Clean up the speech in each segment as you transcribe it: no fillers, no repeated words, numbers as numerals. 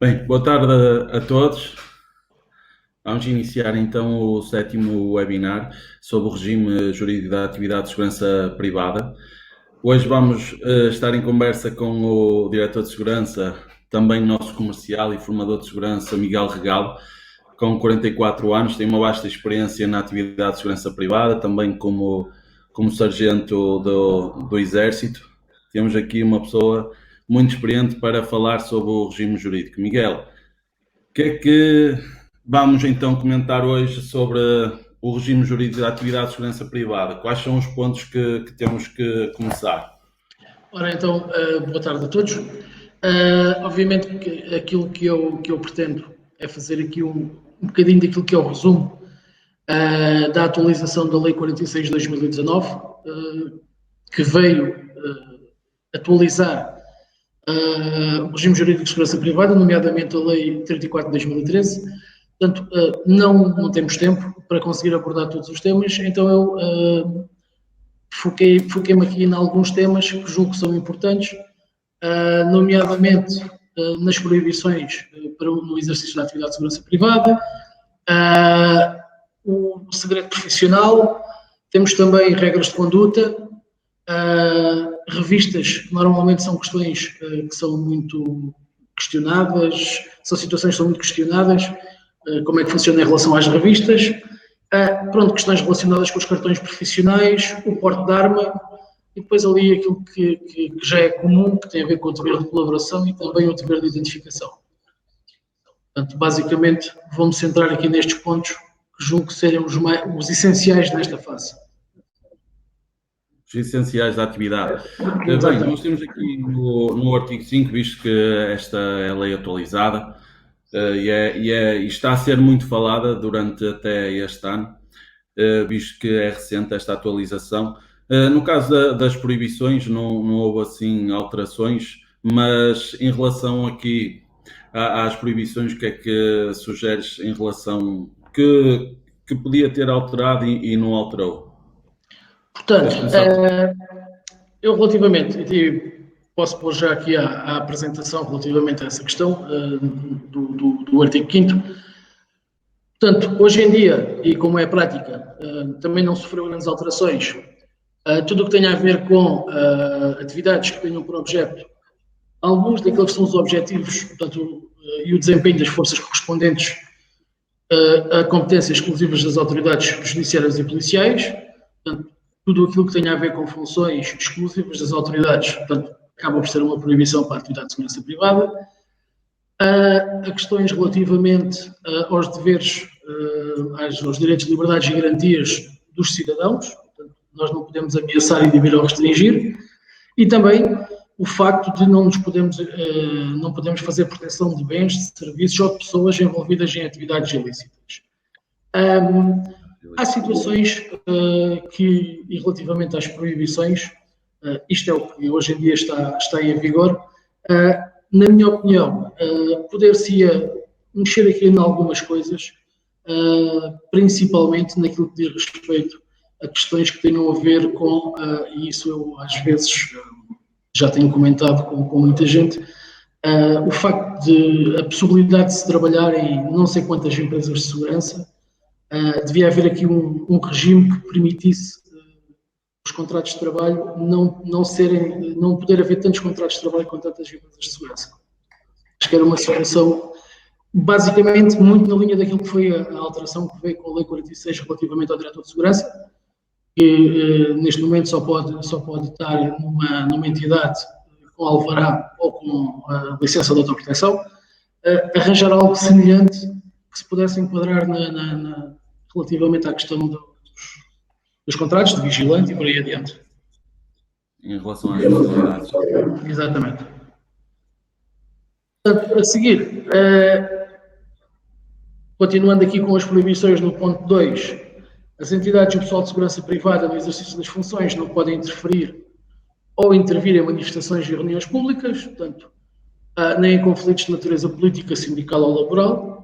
Bem, boa tarde a todos. Vamos iniciar então o sétimo webinar sobre o regime jurídico da atividade de segurança privada. Hoje vamos estar em conversa com o diretor de segurança, também nosso comercial e formador de segurança, Miguel Regalo, com 44 anos, tem uma vasta experiência na atividade de segurança privada, também como sargento do Exército. Temos aqui uma pessoa muito experiente para falar sobre o regime jurídico. Miguel, o que é que vamos então comentar hoje sobre o regime jurídico da atividade de segurança privada? Quais são os pontos que temos que começar? Ora, então, boa tarde a todos. Obviamente que aquilo que eu pretendo é fazer aqui um bocadinho daquilo que é o resumo da atualização da Lei 46 de 2019, que veio atualizar o regime jurídico de segurança privada, nomeadamente a Lei 34 de 2013. Portanto, não temos tempo para conseguir abordar todos os temas, então eu foquei-me aqui em alguns temas que julgo que são importantes, nomeadamente nas proibições no exercício da atividade de segurança privada, o segredo profissional, temos também regras de conduta, revistas, que normalmente são questões que são muito questionadas, são situações que são muito questionadas, como é que funciona em relação às revistas, pronto, questões relacionadas com os cartões profissionais, o porte de arma, e depois ali aquilo que já é comum, que tem a ver com o dever de colaboração e também o dever de identificação. Portanto, basicamente, vou-me centrar aqui nestes pontos, que julgo que serem os essenciais nesta fase. Os essenciais da atividade. Bem, nós temos aqui no artigo 5, visto que esta é a lei atualizada, e está a ser muito falada durante até este ano, visto que é recente esta atualização. No caso das proibições, não houve assim alterações, mas em relação aqui às proibições, o que é que sugeres em relação que podia ter alterado e não alterou? Portanto, eu relativamente, posso pôr já aqui a apresentação relativamente a essa questão do artigo 5º. Portanto, hoje em dia, e como é prática, também não sofreu grandes alterações. Tudo o que tenha a ver com atividades que tenham por objeto alguns daqueles que são os objetivos, portanto, e o desempenho das forças correspondentes a competências exclusivas das autoridades judiciárias e policiais, portanto, tudo aquilo que tenha a ver com funções exclusivas das autoridades, portanto, acaba por ser uma proibição para a atividade de segurança privada. A questões relativamente aos deveres, aos direitos, liberdades e garantias dos cidadãos, portanto, nós não podemos ameaçar, inibir ou restringir, e também o facto de não podemos fazer proteção de bens, de serviços ou de pessoas envolvidas em atividades ilícitas. Há situações que, e relativamente às proibições, isto é o que hoje em dia está em vigor, na minha opinião, poder-se-ia mexer aqui em algumas coisas, principalmente naquilo que diz respeito a questões que tenham a ver com, e isso eu às vezes já tenho comentado com muita gente, o facto de a possibilidade de se trabalhar em não sei quantas empresas de segurança, devia haver aqui um regime que permitisse os contratos de trabalho não poder haver tantos contratos de trabalho com tantas empresas de segurança. Acho que era uma solução basicamente muito na linha daquilo que foi a alteração que veio com a Lei 46 relativamente ao diretor de segurança, que neste momento só pode estar numa entidade com alvará ou com licença de autoproteção, arranjar algo semelhante que se pudesse enquadrar relativamente à questão dos contratos de vigilante e por aí adiante. Em relação às responsabilidades. Exatamente. A seguir, continuando aqui com as proibições no ponto 2, as entidades e o pessoal de segurança privada no exercício das funções não podem interferir ou intervir em manifestações e reuniões públicas, portanto, nem em conflitos de natureza política, sindical ou laboral.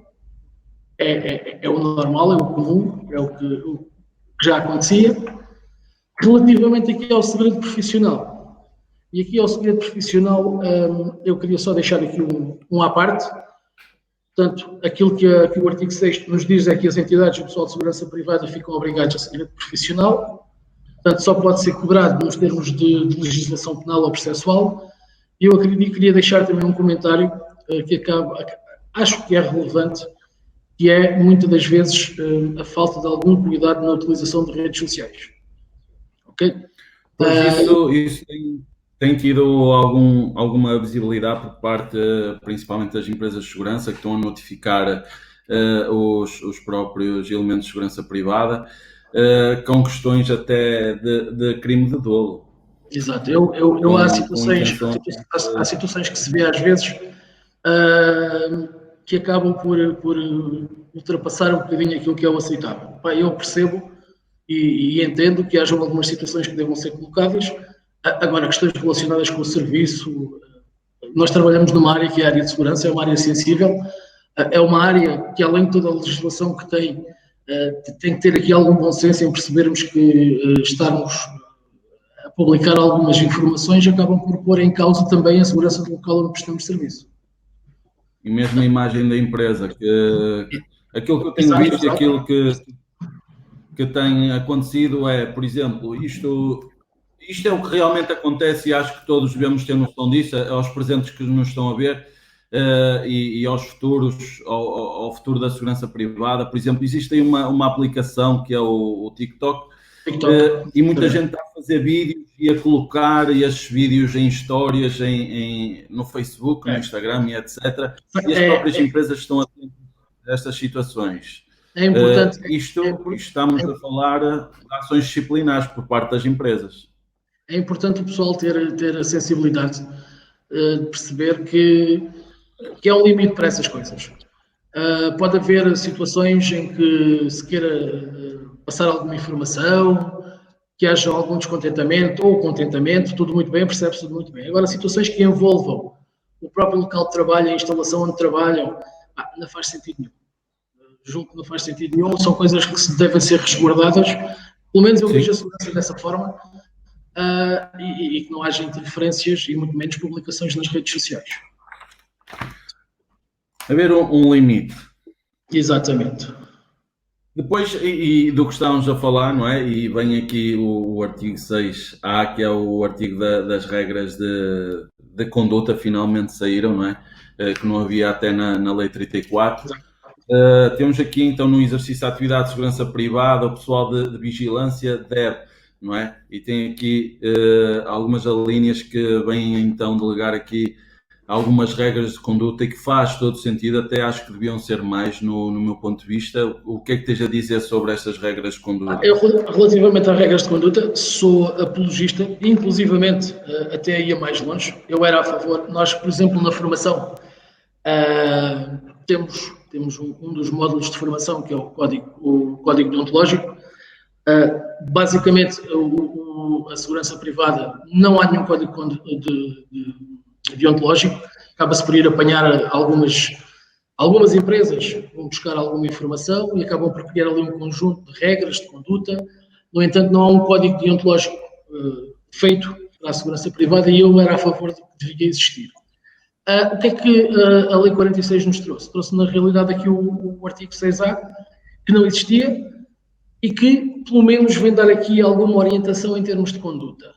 É o normal, é o comum, é o que já acontecia. Relativamente aqui ao segredo profissional, e aqui ao segredo profissional eu queria só deixar aqui um à parte, Portanto, aquilo que o artigo 6º nos diz é que as entidades e o pessoal de segurança privada ficam obrigados a segredo profissional, portanto, só pode ser cobrado nos termos de legislação penal ou processual. E eu acredito que queria deixar também um comentário que acho que é relevante, que é, muitas das vezes, a falta de algum cuidado na utilização de redes sociais. Ok? Pois isso tem tido alguma visibilidade por parte, principalmente das empresas de segurança, que estão a notificar os próprios elementos de segurança privada, com questões até de crime de dolo. Exato. Há situações que se vê às vezes que acabam por ultrapassar um bocadinho aquilo que é o aceitável. Eu percebo e entendo que hajam algumas situações que devam ser colocadas. Agora, questões relacionadas com o serviço, nós trabalhamos numa área que é a área de segurança, é uma área sensível, é uma área que, além de toda a legislação que tem que ter aqui algum bom senso em percebermos que estarmos a publicar algumas informações acabam por pôr em causa também a segurança do local onde prestamos serviço. E mesmo a imagem da empresa, aquilo que eu tenho visto e aquilo que tem acontecido é, por exemplo, isto é o que realmente acontece e acho que todos devemos ter noção disso, aos presentes que nos estão a ver e aos futuros, ao futuro da segurança privada. Por exemplo, existe aí uma aplicação que é o TikTok, e muita gente está a fazer vídeos e a colocar esses vídeos em histórias no Facebook, no Instagram e etc. E as próprias empresas estão atentas a estas situações. É importante. Estamos a falar de ações disciplinares por parte das empresas. É importante o pessoal ter a sensibilidade de perceber que há um limite para essas coisas. Pode haver situações em que se queira passar alguma informação, que haja algum descontentamento ou contentamento, tudo muito bem, percebe-se tudo muito bem. Agora, situações que envolvam o próprio local de trabalho, a instalação onde trabalham, não faz sentido nenhum. Julgo que não faz sentido nenhum, são coisas que devem ser resguardadas, pelo menos eu vejo a segurança dessa forma, e que não haja interferências e muito menos publicações nas redes sociais. Haver um limite. Exatamente. Depois, e do que estávamos a falar, não é? E vem aqui o artigo 6A, que é o artigo das regras de conduta, finalmente saíram, não é? Que não havia até na Lei 34. Temos aqui, então, no exercício da atividade de segurança privada, o pessoal de vigilância deve, não é? E tem aqui algumas alíneas que vêm, então, delegar aqui algumas regras de conduta e que faz todo sentido, até acho que deviam ser mais no meu ponto de vista. O que é que tens a dizer sobre estas regras de conduta? Eu, relativamente às regras de conduta, sou apologista, inclusivamente até ia mais longe. Eu era a favor. Nós, por exemplo, na formação, temos um dos módulos de formação que é o código deontológico. Basicamente, a segurança privada não há nenhum código deontológico, acaba-se por ir apanhar algumas empresas, vão buscar alguma informação e acabam por criar ali um conjunto de regras de conduta. No entanto, não há um código deontológico feito para a segurança privada e eu era a favor de que devia existir. O que é que a Lei 46 nos trouxe? Trouxe, na realidade, aqui o artigo 6A, que não existia e que, pelo menos, vem dar aqui alguma orientação em termos de conduta.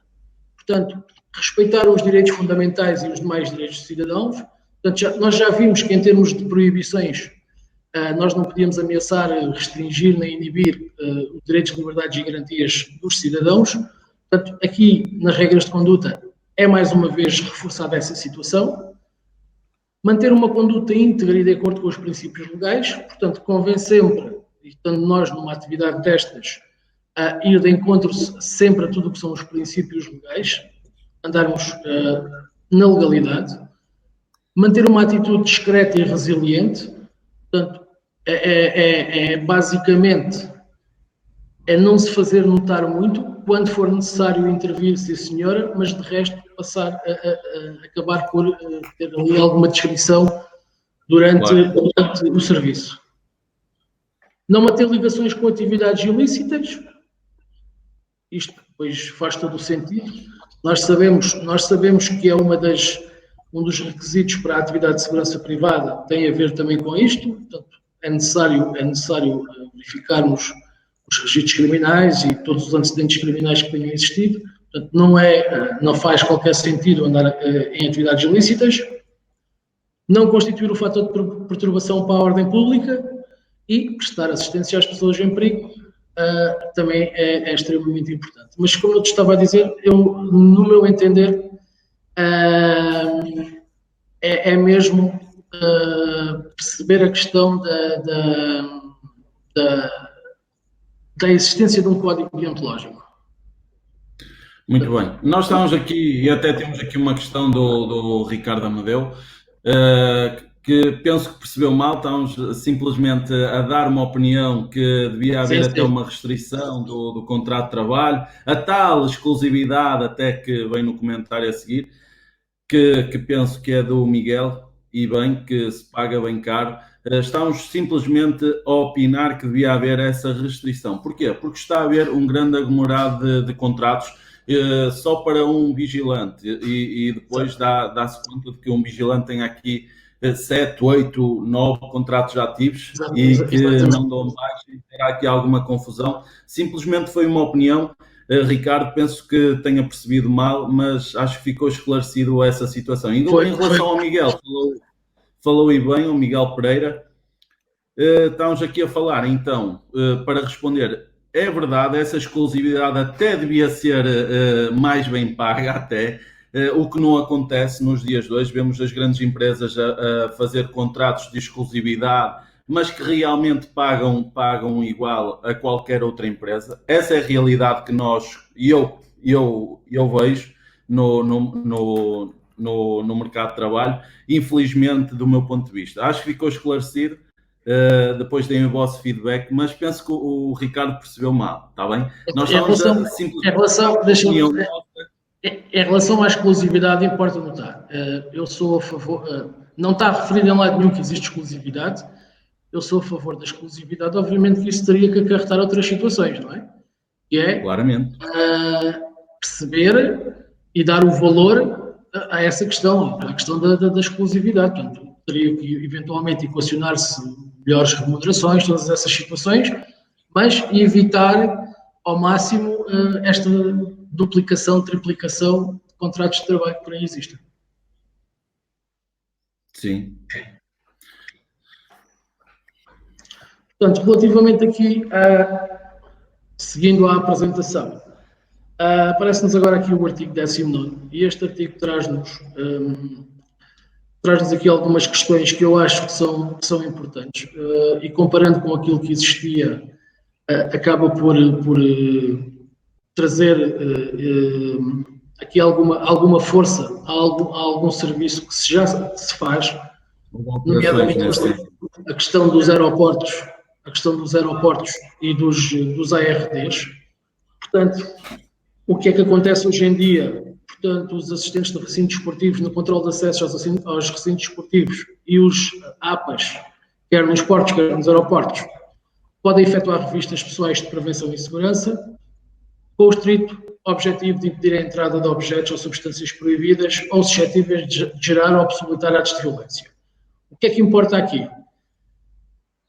Portanto, respeitar os direitos fundamentais e os demais direitos dos cidadãos. Portanto, nós já vimos que, em termos de proibições, nós não podíamos ameaçar, restringir nem inibir os direitos, liberdades e garantias dos cidadãos. Portanto, aqui, nas regras de conduta, é mais uma vez reforçada essa situação. Manter uma conduta íntegra e de acordo com os princípios legais. Portanto, convém sempre, e estando nós numa atividade destas, a ir de encontro sempre a tudo o que são os princípios legais, andarmos na legalidade, manter uma atitude discreta e resiliente. Portanto, basicamente não se fazer notar muito, quando for necessário intervir, sim senhora, mas de resto passar a acabar por ter ali alguma descrição durante o serviço. Não manter ligações com atividades ilícitas, isto depois faz todo o sentido. Nós sabemos que é uma um dos requisitos para a atividade de segurança privada tem a ver também com isto, portanto, é necessário verificarmos os registros criminais e todos os antecedentes criminais que tenham existido. Portanto, não faz qualquer sentido andar em atividades ilícitas, não constituir o fator de perturbação para a ordem pública e prestar assistência às pessoas em perigo também é extremamente importante. Mas, como eu te estava a dizer, no meu entender, é mesmo perceber a questão da existência de um código deontológico. Muito bem. Nós estamos aqui, e até temos aqui uma questão do Ricardo Amadeu, que penso que percebeu mal. Estamos simplesmente a dar uma opinião que devia haver até uma restrição do contrato de trabalho, a tal exclusividade, até que vem no comentário a seguir, que penso que é do Miguel, e bem, que se paga bem caro. Estamos simplesmente a opinar que devia haver essa restrição. Porquê? Porque está a haver um grande aglomerado de contratos só para um vigilante e depois dá-se conta de que um vigilante tem aqui 7, 8, 9 contratos ativos e que não dão mais, e terá aqui alguma confusão. Simplesmente foi uma opinião. Ricardo, penso que tenha percebido mal, mas acho que ficou esclarecido essa situação. Em relação ao Miguel, falou e bem, o Miguel Pereira. Estamos aqui a falar, então, para responder, é verdade, essa exclusividade até devia ser mais bem paga, até, o que não acontece nos dias de hoje. Vemos as grandes empresas a fazer contratos de exclusividade, mas que realmente pagam igual a qualquer outra empresa. Essa é a realidade que eu vejo no mercado de trabalho, infelizmente, do meu ponto de vista. Acho que ficou esclarecido. Depois deem o vosso feedback, mas penso que o Ricardo percebeu mal, está bem? Nós estamos em relação à exclusividade, importa notar. Eu sou a favor, não está referido em lado nenhum que existe exclusividade. Eu sou a favor da exclusividade. Obviamente que isso teria que acarretar outras situações, não é? Que é claramente perceber e dar o valor a essa questão, a questão da exclusividade. Portanto, teria que eventualmente equacionar-se melhores remunerações, todas essas situações, mas evitar ao máximo esta duplicação, triplicação de contratos de trabalho que por aí existem. Sim. Portanto, relativamente aqui, seguindo a apresentação, aparece-nos agora aqui o artigo 19, e este artigo traz-nos aqui algumas questões que eu acho que são importantes, e comparando com aquilo que existia, acaba por trazer aqui alguma força a algum serviço que já se faz, nomeadamente a questão dos aeroportos e dos ARDs. Portanto, o que é que acontece hoje em dia? Portanto, os assistentes de recintos esportivos no controle de acesso aos recintos esportivos e os APAs, quer nos portos, quer nos aeroportos, podem efetuar revistas pessoais de prevenção e segurança com o estrito objetivo de impedir a entrada de objetos ou substâncias proibidas ou suscetíveis de gerar ou possibilitar atos de violência. O que é que importa aqui?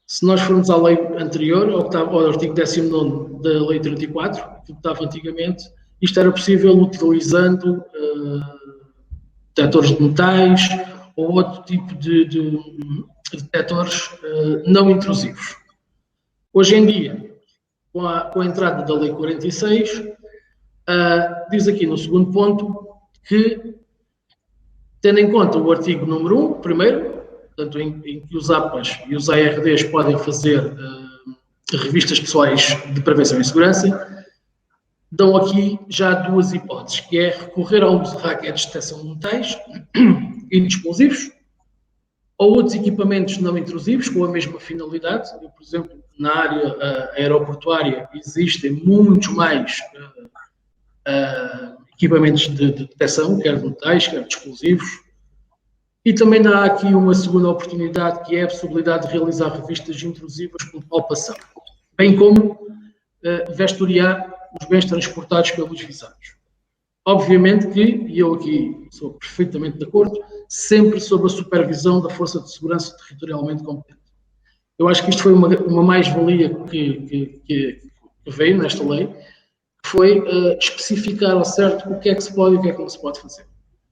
Se nós formos à lei anterior, ao artigo 19 da lei 34, que estava antigamente, isto era possível utilizando detectores de metais ou outro tipo de detectores não intrusivos. Hoje em dia, com a entrada da lei 46, diz aqui no segundo ponto que, tendo em conta o artigo número 1, primeiro, portanto, em que os APAs e os ARDs podem fazer revistas pessoais de prevenção e segurança, dão aqui já duas hipóteses, que é recorrer ao uso de raquetes de detecção de metais e de explosivos, ou outros equipamentos não intrusivos com a mesma finalidade. Eu, por exemplo, na área aeroportuária existem muitos mais equipamentos de detecção, quer de metais, quer de explosivos. E também há aqui uma segunda oportunidade, que é a possibilidade de realizar revistas intrusivas por palpação, bem como vistoriar os bens transportados pelos visados. Obviamente que, e eu aqui sou perfeitamente de acordo, sempre sob a supervisão da Força de Segurança territorialmente competente. Eu acho que isto foi uma mais-valia que veio nesta lei, que foi especificar ao certo o que é que se pode e o que é que não se pode fazer.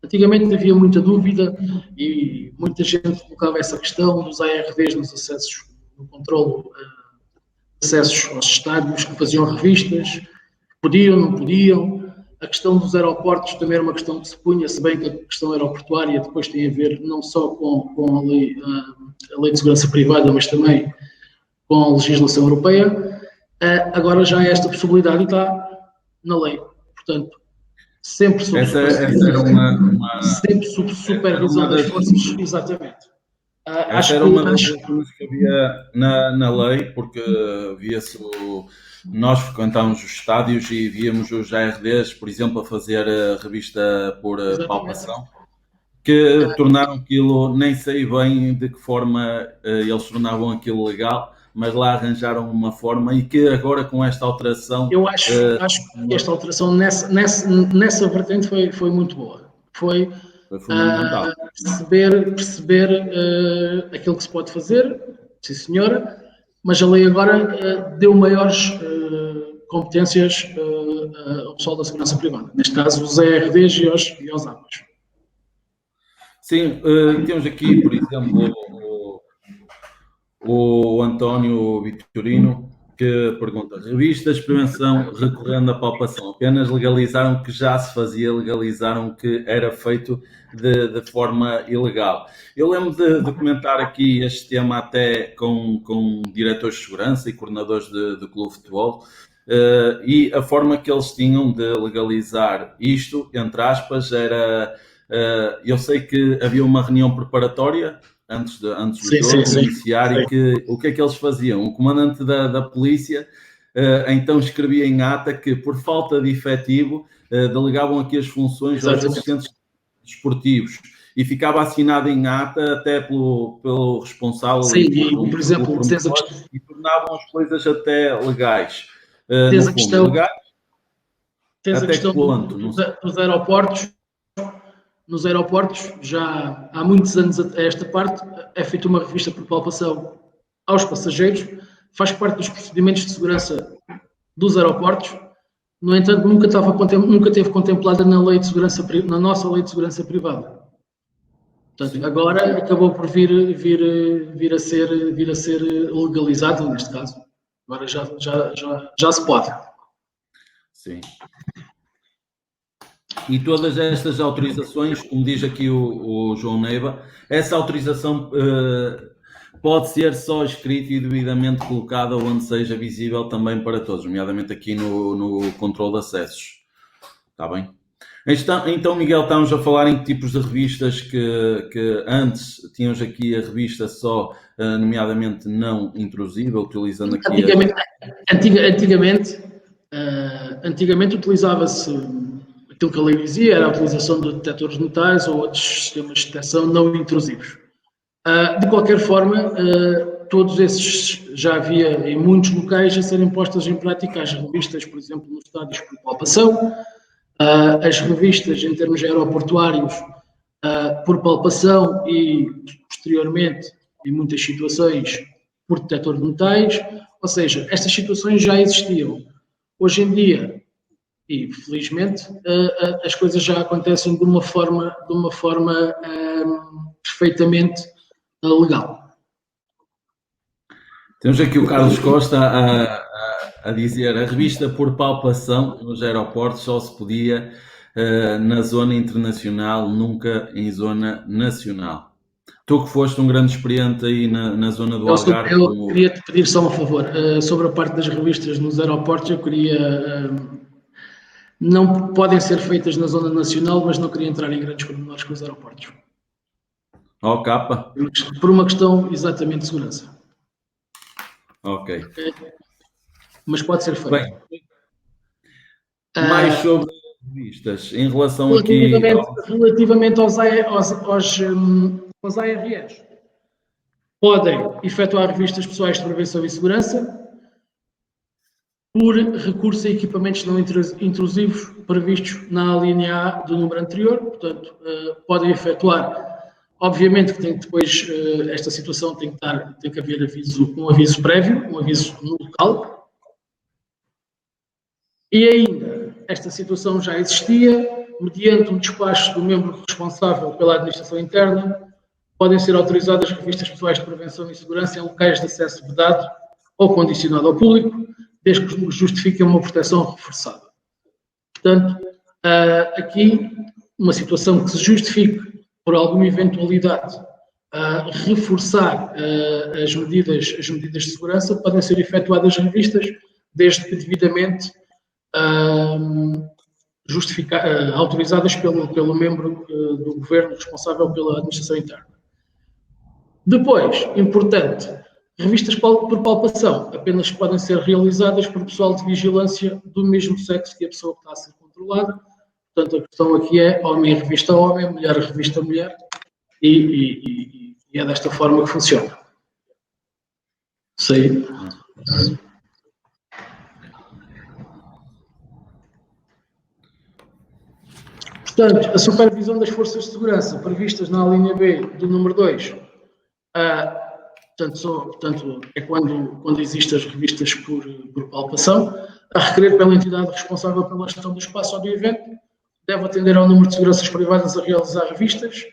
Antigamente havia muita dúvida e muita gente colocava essa questão dos ARVs nos acessos, no controle de acessos aos estádios, que faziam revistas, podiam, não podiam. A questão dos aeroportos também era uma questão que se punha, se bem que a questão aeroportuária depois tem a ver não só com a lei de segurança privada, mas também com a legislação europeia. Agora já esta possibilidade está na lei. Portanto, sempre sob supervisão das forças. Exatamente. Essa era uma das coisas que havia na lei, porque via-se nós frequentávamos os estádios e víamos os ARDs, por exemplo, a fazer a revista por palpação, que tornaram aquilo, nem sei bem de que forma eles tornavam aquilo legal, mas lá arranjaram uma forma e que agora com esta alteração... Eu acho que esta alteração nessa vertente foi muito boa. Foi fundamental. Perceber aquilo que se pode fazer, sim senhora, mas a lei agora deu maiores competências ao pessoal da segurança privada, neste caso os ERDs e aos APAs. Sim, temos aqui, por exemplo, o António Vitorino, que pergunta: revistas de prevenção recorrendo à palpação apenas legalizaram que já se fazia, legalizaram que era feito de forma ilegal. Eu lembro de comentar aqui este tema até com diretores de segurança e coordenadores de clube de futebol, e a forma que eles tinham de legalizar isto, entre aspas, era... eu sei que havia uma reunião preparatória antes do jogo iniciar, e que o que é que eles faziam? O comandante da polícia então escrevia em ata que, por falta de efetivo, delegavam aqui as funções aos assistentes desportivos, e ficava assinado em ata até pelo responsável. Sim, por exemplo, e tornavam as coisas até legais. Tens a questão, legais, tens a questão dos aeroportos. Nos aeroportos, já há muitos anos a esta parte, é feita uma revista por palpação aos passageiros, faz parte dos procedimentos de segurança dos aeroportos, no entanto, nunca teve contemplada na nossa lei de segurança privada. Portanto, agora acabou por vir a ser legalizado, neste caso. Agora já se pode. Sim. E todas estas autorizações, como diz aqui o João Neiva, essa autorização pode ser só escrita e devidamente colocada onde seja visível também para todos, nomeadamente aqui no controle de acessos. Está bem? Então, Miguel, estamos a falar em tipos de revistas que antes tínhamos aqui a revista só, nomeadamente não intrusiva, utilizando aqui... Antigamente utilizava-se... Aquilo que a lei dizia era a utilização de detectores metais ou outros sistemas de detecção não intrusivos. De qualquer forma, todos esses já havia em muitos locais a serem postas em prática, as revistas, por exemplo, nos estádios por palpação, as revistas em termos aeroportuários por palpação e, posteriormente, em muitas situações, por detector de metais. Ou seja, estas situações já existiam. Hoje em dia, e felizmente as coisas já acontecem de uma forma perfeitamente legal. Temos aqui o Carlos Costa a dizer: a revista por palpação nos aeroportos só se podia na zona internacional, nunca em zona nacional. Tu que foste um grande experiente aí na zona do Algarve... Eu queria te pedir só um favor, sobre a parte das revistas nos aeroportos. Eu queria... não podem ser feitas na zona nacional, mas não queria entrar em grandes pormenores com os aeroportos. Capa? Por uma questão exatamente de segurança. Ok. Mas pode ser feito. Bem, mais sobre revistas, em relação relativamente aos ARS. Podem efetuar revistas pessoais de prevenção e segurança por recurso a equipamentos não intrusivos previstos na linha A do número anterior. Portanto, podem efetuar Obviamente que tem que depois, esta situação tem que haver um aviso prévio, um aviso no local. E ainda, esta situação já existia, mediante um despacho do membro responsável pela administração interna, podem ser autorizadas revistas pessoais de prevenção e segurança em locais de acesso vedado ou condicionado ao público, desde que justifiquem uma proteção reforçada. Portanto, aqui, uma situação que se justifique por alguma eventualidade reforçar as medidas de segurança podem ser efetuadas revistas, desde que devidamente autorizadas pelo membro do governo responsável pela administração interna. Depois, importante, revistas por palpação apenas podem ser realizadas por pessoal de vigilância do mesmo sexo que a pessoa que está a ser controlada. Portanto, a questão aqui é homem revista homem, mulher revista mulher, e é desta forma que funciona. Sei. Portanto, a supervisão das forças de segurança previstas na linha B do número 2, portanto, é quando existem as revistas por palpação, a requerer pela entidade responsável pela gestão do espaço ou do evento, deve atender ao número de seguranças privadas a realizar revistas,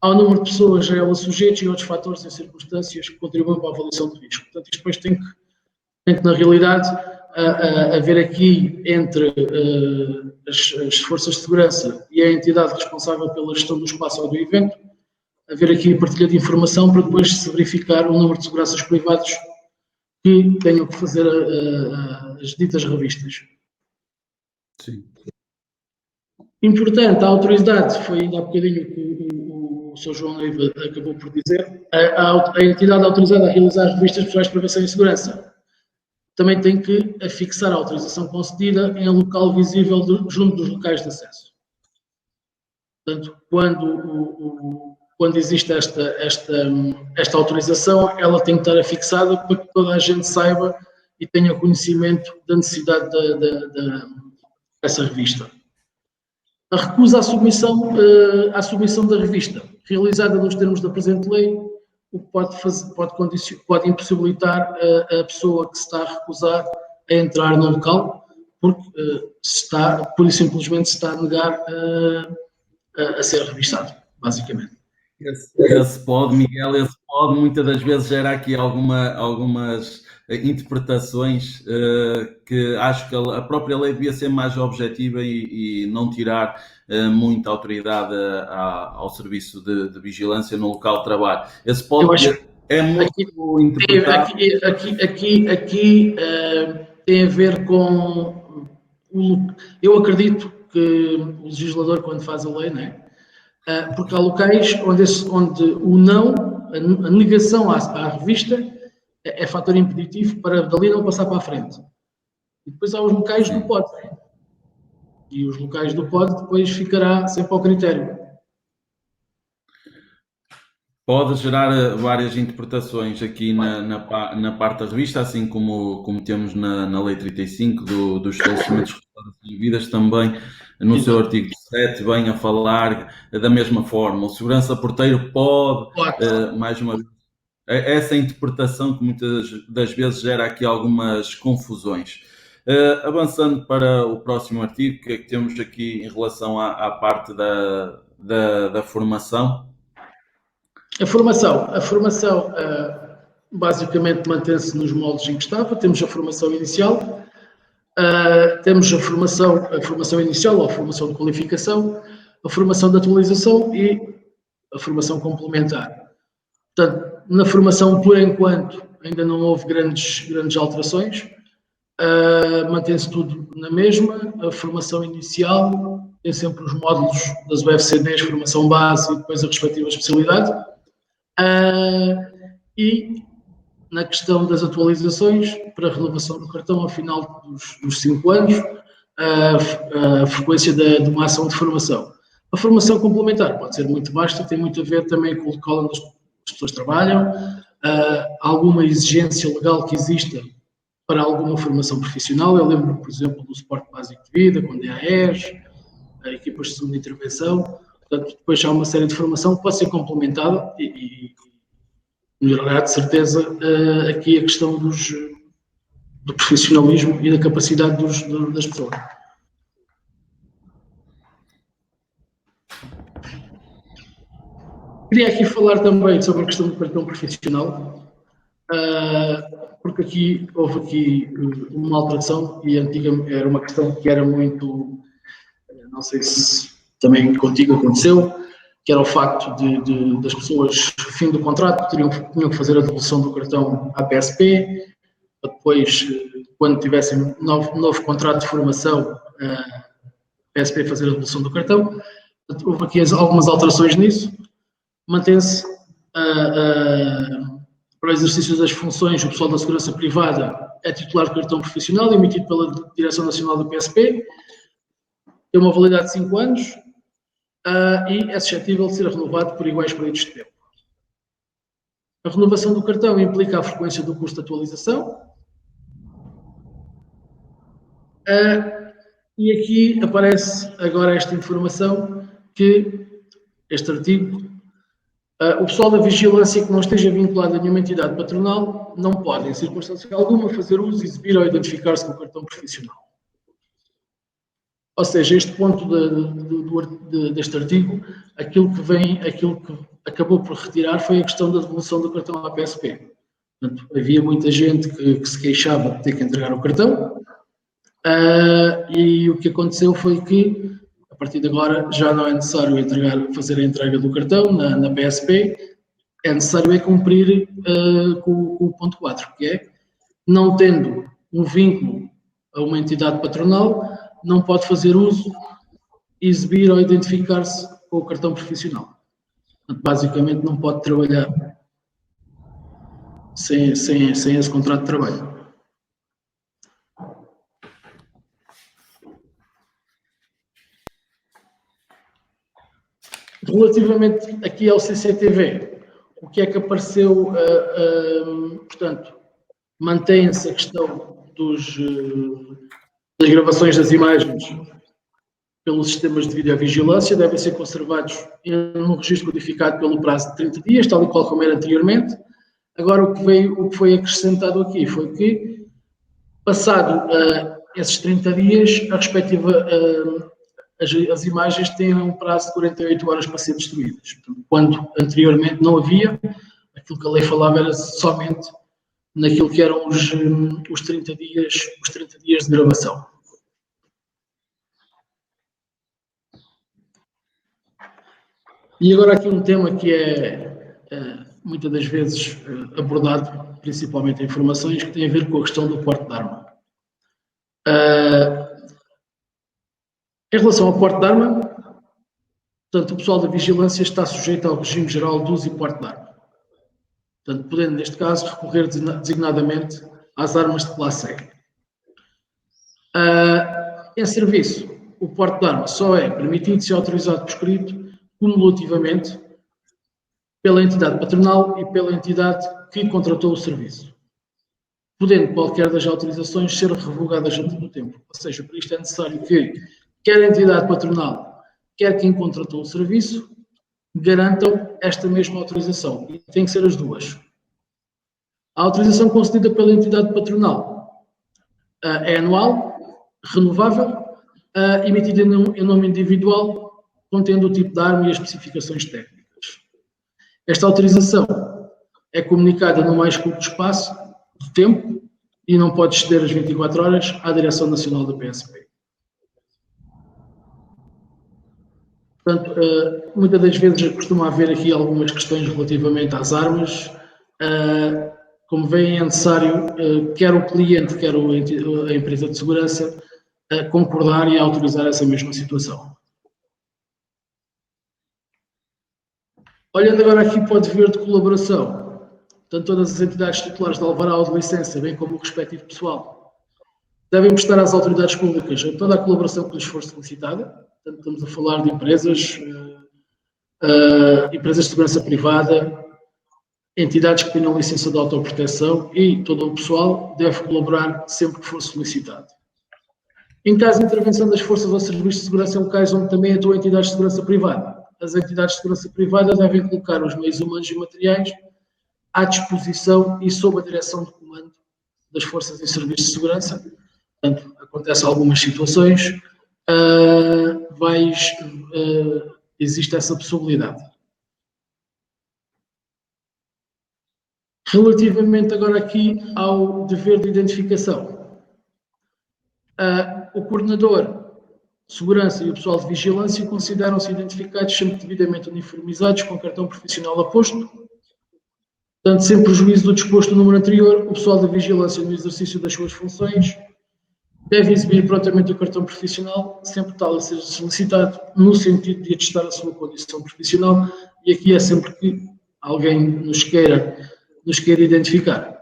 ao número de pessoas a ela sujeitos e outros fatores e circunstâncias que contribuem para a avaliação de risco. Portanto, isto depois tem que na realidade, haver aqui entre as forças de segurança e a entidade responsável pela gestão do espaço ou do evento, haver aqui a partilha de informação para depois se verificar o número de seguranças privados que tenham que fazer as ditas revistas. Sim. Importante, a autoridade, foi ainda há bocadinho que o Sr. João Neiva acabou por dizer, a entidade autorizada a realizar revistas pessoais de prevenção e segurança também tem que afixar a autorização concedida em local visível junto dos locais de acesso. Portanto, quando existe esta autorização, ela tem que estar afixada para que toda a gente saiba e tenha conhecimento da necessidade dessa revista. A recusa à submissão da revista, realizada nos termos da presente lei, o que pode impossibilitar a pessoa que se está a recusar a entrar no local, porque pura e simplesmente se está a negar a ser revistado, basicamente. Esse pode, Miguel, muitas das vezes gera aqui algumas interpretações que acho que a própria lei devia ser mais objetiva e não tirar muita autoridade ao serviço de vigilância no local de trabalho. Esse pode é muito interpretado. Aqui tem a ver com... Eu acredito que o legislador, quando faz a lei, não é? Porque há locais onde o não, a negação à revista é fator impeditivo para dali não passar para a frente. E depois há os locais do pode. E os locais do pode depois ficará sempre ao critério. Pode gerar várias interpretações aqui na parte da revista, assim como temos na Lei 35 dos estabelecimentos devidas também, no seu artigo 7, vem a falar da mesma forma. O segurança porteiro pode, mais uma vez, essa interpretação que muitas das vezes gera aqui algumas confusões. Avançando para o próximo artigo, que temos aqui em relação à parte da formação. A formação basicamente mantém-se nos moldes em que estava. Temos a formação inicial, temos a formação inicial ou a formação de qualificação, a formação de atualização e a formação complementar. Portanto, na formação, por enquanto, ainda não houve grandes alterações. Mantém-se tudo na mesma. A formação inicial tem sempre os módulos das UFCDs, formação base e depois a respectiva especialidade. E na questão das atualizações, para a renovação do cartão ao final dos 5 anos, a frequência de uma ação de formação. A formação complementar pode ser muito vasta, tem muito a ver também com o local onde as pessoas trabalham, alguma exigência legal que exista para alguma formação profissional. Eu lembro, por exemplo, do suporte básico de vida, com DAEs, equipas de segunda intervenção. Portanto, depois há uma série de formação que pode ser complementada e melhorará de certeza aqui a questão do profissionalismo e da capacidade das pessoas. Queria aqui falar também sobre a questão do cartão profissional, porque houve aqui uma alteração e antigamente era uma questão que era muito, não sei se também contigo aconteceu, que era o facto das pessoas, fim do contrato, tinham que fazer a devolução do cartão à PSP, para depois, quando tivessem novo contrato de formação, a PSP fazer a devolução do cartão. Houve aqui algumas alterações nisso. Mantém-se para o exercício das funções, o pessoal da segurança privada é titular de cartão profissional, emitido pela Direção Nacional do PSP, tem uma validade de 5 anos e é suscetível de ser renovado por iguais períodos de tempo. A renovação do cartão implica a frequência do custo de atualização. E aqui aparece agora esta informação que este artigo, o pessoal da vigilância que não esteja vinculado a nenhuma entidade patronal não pode, em circunstância alguma, fazer uso, exibir ou identificar-se com o cartão profissional. Ou seja, este ponto deste artigo, aquilo que acabou por retirar foi a questão da devolução do cartão à PSP. Portanto, havia muita gente que se queixava de ter que entregar o cartão, e o que aconteceu foi que, a partir de agora, já não é necessário fazer a entrega do cartão na PSP, é necessário cumprir com o ponto 4, que é, não tendo um vínculo a uma entidade patronal, não pode fazer uso, exibir ou identificar-se com o cartão profissional. Portanto, basicamente, não pode trabalhar sem esse contrato de trabalho. Relativamente aqui ao CCTV, o que é que apareceu? Portanto, mantém-se a questão das gravações das imagens pelos sistemas de videovigilância, devem ser conservados num registro codificado pelo prazo de 30 dias, tal e qual como era anteriormente. Agora, o que foi acrescentado aqui foi que, passado esses 30 dias, a respectiva as imagens têm um prazo de 48 horas para ser destruídas. Quando anteriormente não havia, aquilo que a lei falava era somente naquilo que eram os 30 dias de gravação. E agora aqui um tema que é muitas das vezes abordado, principalmente em informações, que tem a ver com a questão do porte de arma. Em relação ao porte de arma, portanto, o pessoal da vigilância está sujeito ao regime geral de uso e porte de arma. Portanto, podendo, neste caso, recorrer designadamente às armas de classe E. Em serviço, o porte de arma só é permitido se autorizado por escrito, cumulativamente, pela entidade patronal e pela entidade que contratou o serviço, podendo qualquer das autorizações ser revogadas antes do tempo. Ou seja, para isto é necessário que quer a entidade patronal, quer quem contratou o serviço, garantam esta mesma autorização. E tem que ser as duas. A autorização concedida pela entidade patronal é anual, renovável, emitida em nome individual, contendo o tipo de arma e as especificações técnicas. Esta autorização é comunicada no mais curto espaço de tempo e não pode exceder as 24 horas à Direção Nacional da PSP. Portanto, muitas das vezes costuma haver aqui algumas questões relativamente às armas. Como veem, é necessário, quer o cliente, quer a empresa de segurança, concordar e autorizar essa mesma situação. Olhando agora aqui para o dever de colaboração, portanto, todas as entidades titulares de alvará ou de licença, bem como o respectivo pessoal, devem prestar às autoridades públicas toda a colaboração que lhes for solicitada. Portanto, estamos a falar de empresas de segurança privada, entidades que tenham licença de autoproteção e todo o pessoal deve colaborar sempre que for solicitado. Em caso de intervenção das forças ou serviços de segurança em locais onde também atua entidades de segurança privada, as entidades de segurança privada devem colocar os meios humanos e materiais à disposição e sob a direção de comando das forças e serviços de segurança. Portanto, acontecem algumas situações, existe essa possibilidade. Relativamente agora aqui ao dever de identificação, o coordenador de segurança e o pessoal de vigilância consideram-se identificados sempre devidamente uniformizados com cartão profissional aposto. Portanto, sem prejuízo do disposto no número anterior, o pessoal da vigilância, no exercício das suas funções, deve exibir prontamente o cartão profissional, sempre tal a ser solicitado, no sentido de atestar a sua condição profissional, e aqui é sempre que alguém nos queira identificar.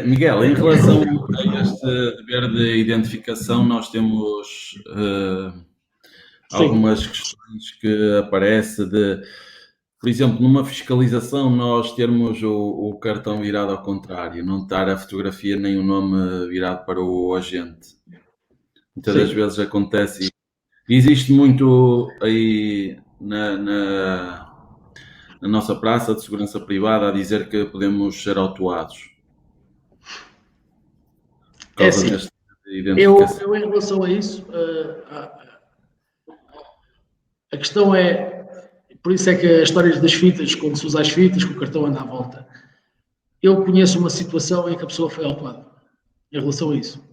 Miguel, em relação a este dever de identificação, nós temos algumas questões que aparecem de, por exemplo, numa fiscalização nós termos o cartão virado ao contrário, não estar a fotografia nem o nome virado para o agente. Muitas das vezes acontece. Existe muito aí na nossa praça de segurança privada a dizer que podemos ser autuados. É assim, eu em relação a isso, a questão é, por isso é que as histórias das fitas, quando se usa as fitas, que o cartão anda à volta. Eu conheço uma situação em que a pessoa foi autuada em relação a isso,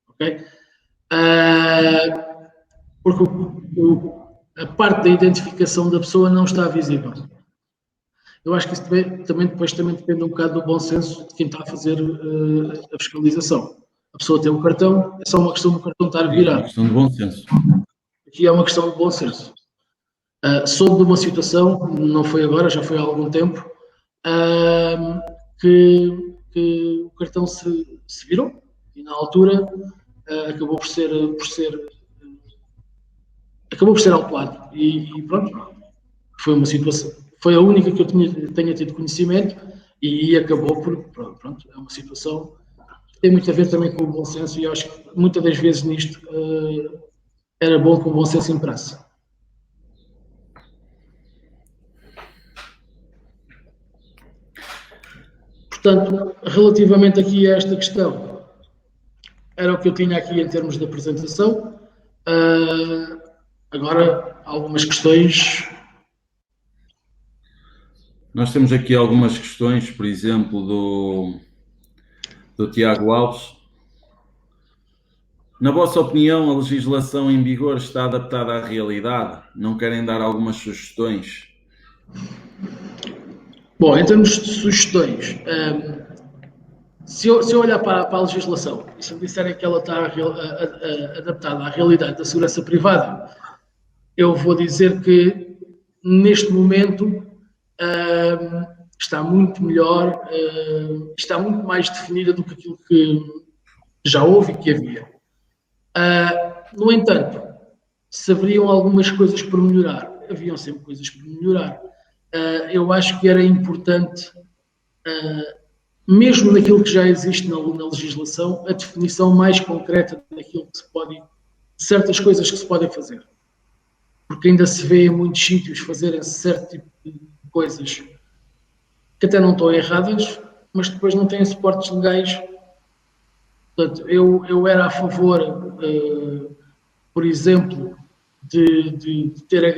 ok? Porque a parte da identificação da pessoa não está visível. Eu acho que isso também depende um bocado do bom senso de quem está a fazer a fiscalização. A pessoa tem um cartão, é só uma questão do cartão estar virado. É uma questão de bom senso. Aqui é uma questão de bom senso. Soube de uma situação, não foi agora, já foi há algum tempo, que o cartão se virou e na altura acabou por ser autuado. E pronto, foi uma situação. Foi a única que eu tenha tido conhecimento e acabou por, pronto, é uma situação que tem muito a ver também com o bom senso e eu acho que muitas das vezes nisto era bom que o bom senso imperasse. Portanto, relativamente aqui a esta questão, era o que eu tinha aqui em termos de apresentação. Agora, algumas questões. Nós temos aqui algumas questões, por exemplo, do Tiago Alves. Na vossa opinião, a legislação em vigor está adaptada à realidade? Não querem dar algumas sugestões? Bom, em termos de sugestões, se eu olhar para a legislação e se me disserem que ela está adaptada à realidade da segurança privada, eu vou dizer que, neste momento, está muito melhor, está muito mais definida do que aquilo que já houve e que havia. No entanto, se haveriam algumas coisas por melhorar, haviam sempre coisas por melhorar. Eu acho que era importante, mesmo naquilo que já existe na legislação, a definição mais concreta daquilo que se pode, certas coisas que se podem fazer. Porque ainda se vê em muitos sítios fazerem certo tipo de coisas que até não estão erradas, mas depois não têm suportes legais. Portanto, eu era a favor, por exemplo, de ter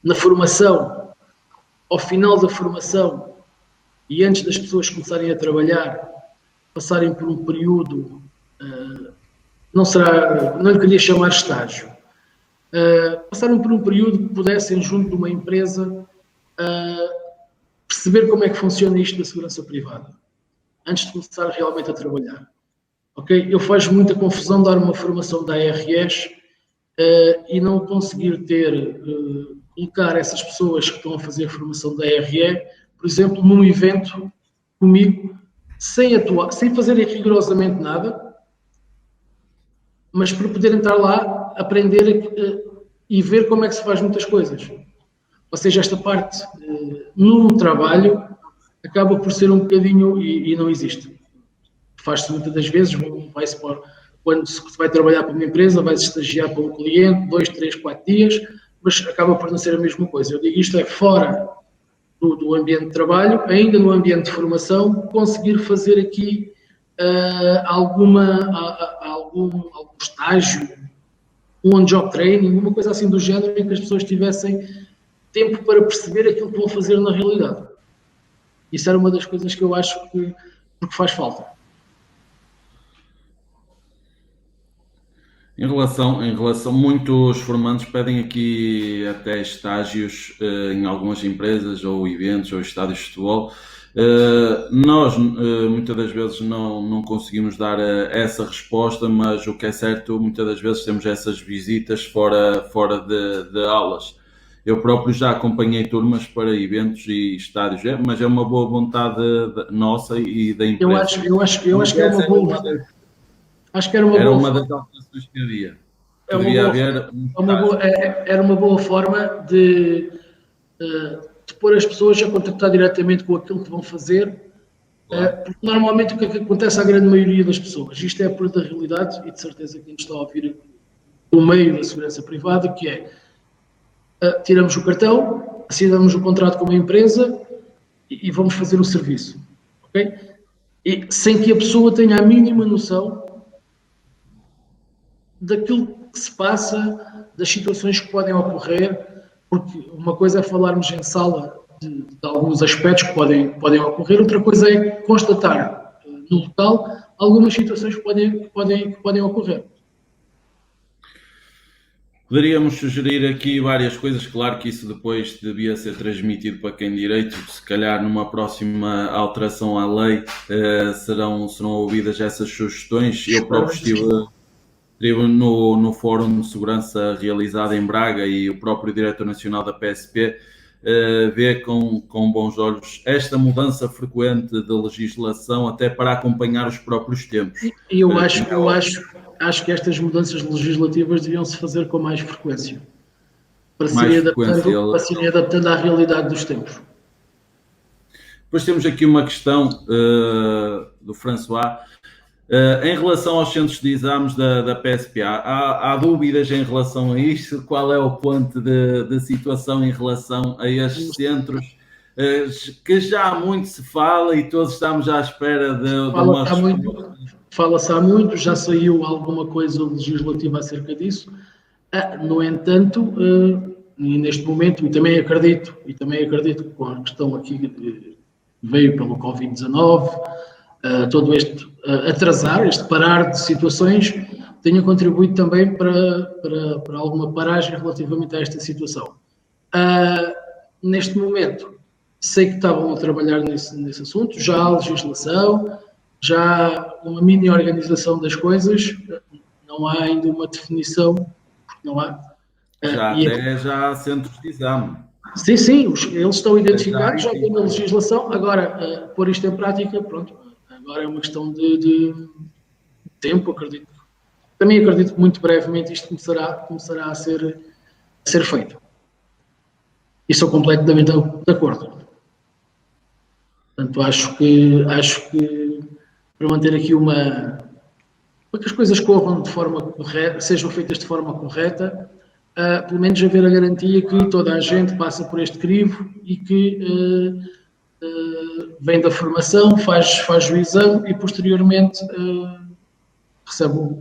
na formação, ao final da formação e antes das pessoas começarem a trabalhar, passarem por um período, não lhe queria chamar estágio, passaram por um período que pudessem, junto de uma empresa, perceber como é que funciona isto da segurança privada, antes de começar realmente a trabalhar. Okay? Eu faço muita confusão dar uma formação da ARS e não conseguir colocar essas pessoas que estão a fazer a formação da ARE, por exemplo, num evento comigo, sem fazerem rigorosamente nada, mas para poderem estar lá, aprender e ver como é que se faz muitas coisas. Ou seja, esta parte no trabalho acaba por ser um bocadinho e não existe. Faz-se muitas das vezes, quando se vai trabalhar para uma empresa, vai-se estagiar para um cliente, 2, 3, 4 dias, mas acaba por não ser a mesma coisa. Eu digo isto é fora do ambiente de trabalho, ainda no ambiente de formação, conseguir fazer aqui algum estágio, um on-job training, uma coisa assim do género, em que as pessoas tivessem tempo para perceber aquilo que vão fazer na realidade. Isso era uma das coisas que eu acho que faz falta. Em relação, muitos formandos pedem aqui até estágios em algumas empresas ou eventos ou estádios de futebol. Nós muitas das vezes não conseguimos dar essa resposta, mas o que é certo, muitas das vezes temos essas visitas fora de aulas. Eu próprio já acompanhei turmas para eventos e estádios, mas é uma boa vontade nossa e da empresa. Eu acho que é uma boa. Acho que era era uma das alterações que havia. Que devia haver era uma boa forma de pôr as pessoas a contactar diretamente com aquilo que vão fazer, porque normalmente o que é que acontece à grande maioria das pessoas? Isto é a pura da realidade e de certeza que nos está a ouvir do meio da segurança privada, que é tiramos o cartão, assinamos o contrato com uma empresa e vamos fazer o serviço. Ok? E sem que a pessoa tenha a mínima noção daquilo que se passa, das situações que podem ocorrer, porque uma coisa é falarmos em sala de alguns aspectos que podem ocorrer, outra coisa é constatar no local algumas situações que podem ocorrer. Poderíamos sugerir aqui várias coisas, claro que isso depois devia ser transmitido para quem direito, se calhar numa próxima alteração à lei serão ouvidas essas sugestões. Eu próprio estive no Fórum de Segurança realizado em Braga e o próprio Diretor Nacional da PSP vê com bons olhos esta mudança frequente de legislação até para acompanhar os próprios tempos. E eu acho que estas mudanças legislativas deviam-se fazer com mais frequência, para se irem adaptando à realidade dos tempos. Depois temos aqui uma questão do François. Em relação aos centros de exames da PSPA, há dúvidas em relação a isto? Qual é o ponto de situação em relação a estes centros? Que já muito se fala e todos estamos à espera de uma resposta. Fala-se há muito, já saiu alguma coisa legislativa acerca disso. No entanto, e neste momento, e também acredito que com a questão aqui que veio pelo Covid-19, todo este atrasar, este parar de situações, tenha contribuído também para alguma paragem relativamente a esta situação. Neste momento, sei que estavam a trabalhar nesse assunto, já há legislação, já há uma mini organização das coisas, não há ainda uma definição, porque não há. Já há centros de exame. Sim, eles estão identificados, já tem a legislação, agora pôr isto em prática, pronto, agora é uma questão de tempo, acredito. Também acredito que muito brevemente isto começará a ser feito. E sou completamente de acordo. Portanto, acho que para manter aqui para que as coisas corram de forma correta, sejam feitas de forma correta, pelo menos haver a garantia que toda a gente passa por este crivo e que vem da formação, faz o exame e posteriormente recebe,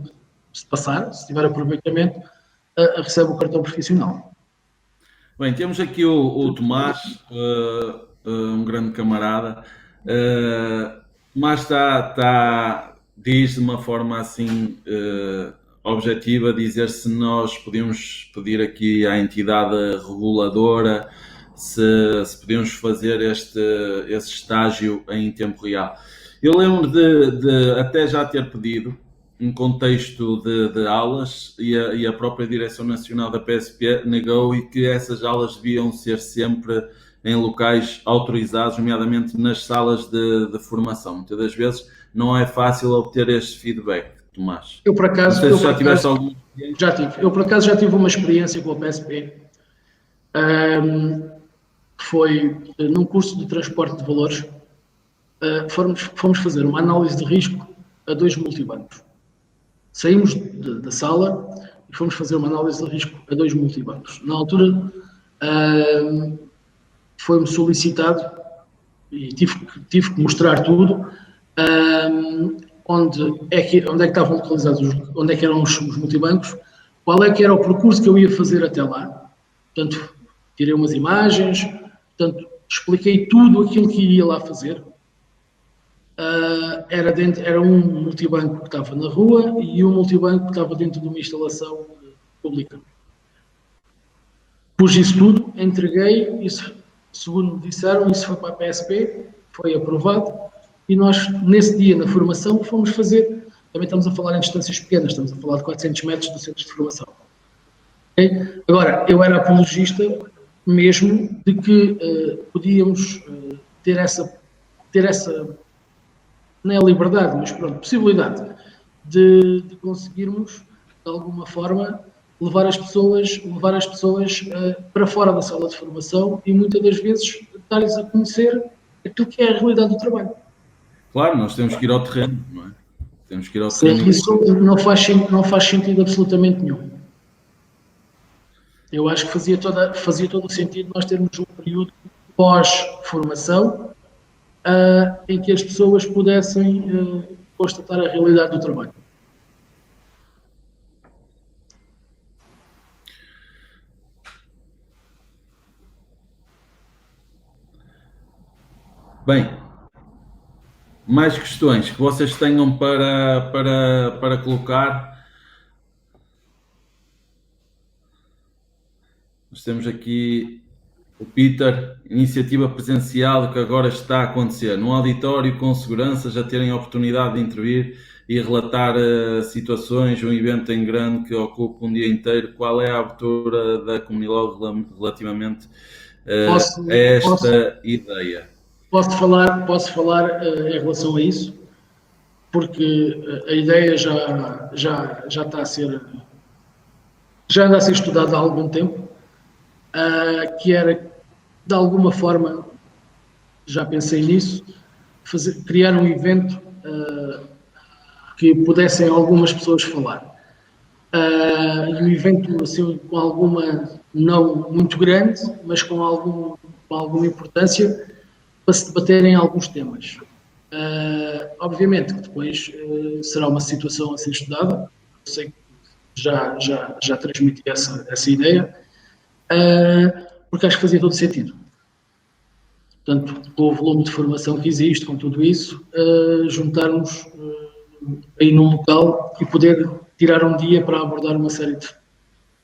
se tiver aproveitamento, recebe o cartão profissional. Bem, temos aqui o Tomás, um grande camarada. Tomás diz de uma forma assim objetiva, dizer se nós podíamos pedir aqui à entidade reguladora se podíamos fazer esse estágio em tempo real. Eu lembro de até já ter pedido um contexto de aulas e a própria Direção Nacional da PSP negou e que essas aulas deviam ser sempre em locais autorizados, nomeadamente nas salas de formação. Muitas das vezes não é fácil obter este feedback, Tomás. Eu, por acaso, já tive uma experiência com a PSP. Foi num curso de transporte de valores. Fomos fazer uma análise de risco a 2 multibancos. Saímos da sala, e fomos fazer uma análise de risco a 2 multibancos. Na altura, foi-me solicitado, e tive que mostrar tudo, onde é que estavam localizados, onde é que eram os multibancos, qual é que era o percurso que eu ia fazer até lá. Portanto, tirei umas imagens, portanto, expliquei tudo aquilo que iria lá fazer. Era um multibanco que estava na rua e um multibanco que estava dentro de uma instalação pública. Pus isso tudo, entreguei, isso, segundo me disseram, isso foi para a PSP, foi aprovado, e nós, nesse dia, na formação, fomos fazer, também estamos a falar em distâncias pequenas, estamos a falar de 400 metros do centro de formação. Okay? Agora, eu era apologista mesmo de que podíamos ter essa, não é liberdade, mas pronto, possibilidade de conseguirmos, de alguma forma, levar as pessoas para fora da sala de formação e muitas das vezes dar-lhes a conhecer aquilo que é a realidade do trabalho. Claro, nós temos que ir ao terreno, não é? Temos que ir ao terreno. Isso não faz sentido absolutamente nenhum. Eu acho que fazia todo o sentido nós termos um período pós-formação em que as pessoas pudessem constatar a realidade do trabalho. Bem, mais questões que vocês tenham para colocar? Nós temos aqui o Peter, iniciativa presencial que agora está a acontecer, num auditório com segurança, já terem a oportunidade de intervir e relatar situações, um evento em grande que ocupa um dia inteiro. Qual é a abertura da Comilog relativamente a esta ideia? Posso falar em relação a isso, porque a ideia já está a ser, já anda a ser estudada há algum tempo, que era, de alguma forma, já pensei nisso, criar um evento que pudessem algumas pessoas falar. E um evento assim, com alguma, não muito grande, mas com alguma importância, para se debaterem alguns temas. Obviamente que depois será uma situação a ser estudada, eu sei que já transmiti essa ideia, porque acho que fazia todo sentido. Portanto, com o volume de formação que existe, com tudo isso, juntarmos aí num local e poder tirar um dia para abordar uma série de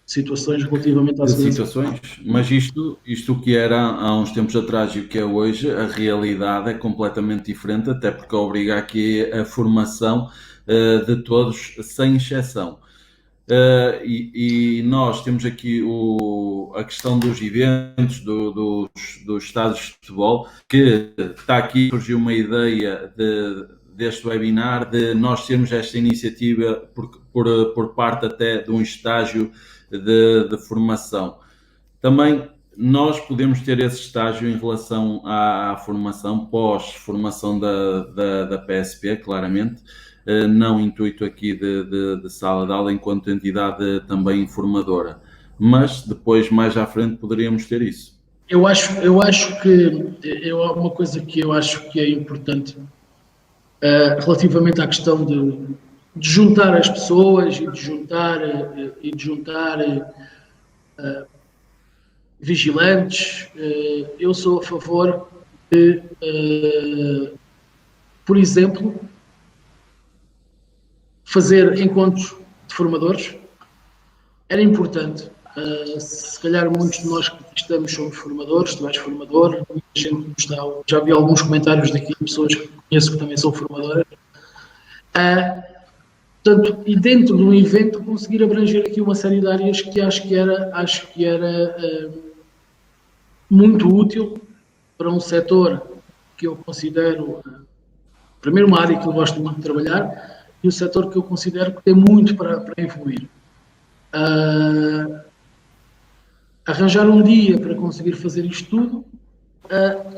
situações relativamente à segurança. Mas isto que era há uns tempos atrás e o que é hoje, a realidade é completamente diferente, até porque obriga aqui a formação de todos, sem exceção. E nós temos aqui a questão dos eventos, dos estádios de futebol, que está aqui, surgiu uma ideia deste webinar, de nós termos esta iniciativa por parte até de um estágio de formação. Também nós podemos ter esse estágio em relação à formação, pós-formação da PSP, claramente, não intuito aqui de sala de aula enquanto entidade também formadora, mas depois, mais à frente, poderíamos ter isso. Eu acho que uma coisa que eu acho que é importante relativamente à questão de juntar as pessoas e de juntar vigilantes. Eu sou a favor de, por exemplo, fazer encontros de formadores. Era importante. Se calhar muitos de nós que estamos somos formadores, tu és formador, muita gente está, já vi alguns comentários daqui de pessoas que conheço que também são formadoras. Portanto, e dentro de um evento conseguir abranger aqui uma série de áreas que acho que era muito útil para um setor que eu considero, primeiro, uma área que eu gosto muito de trabalhar e um setor que eu considero que tem muito para evoluir. Arranjar um dia para conseguir fazer isto tudo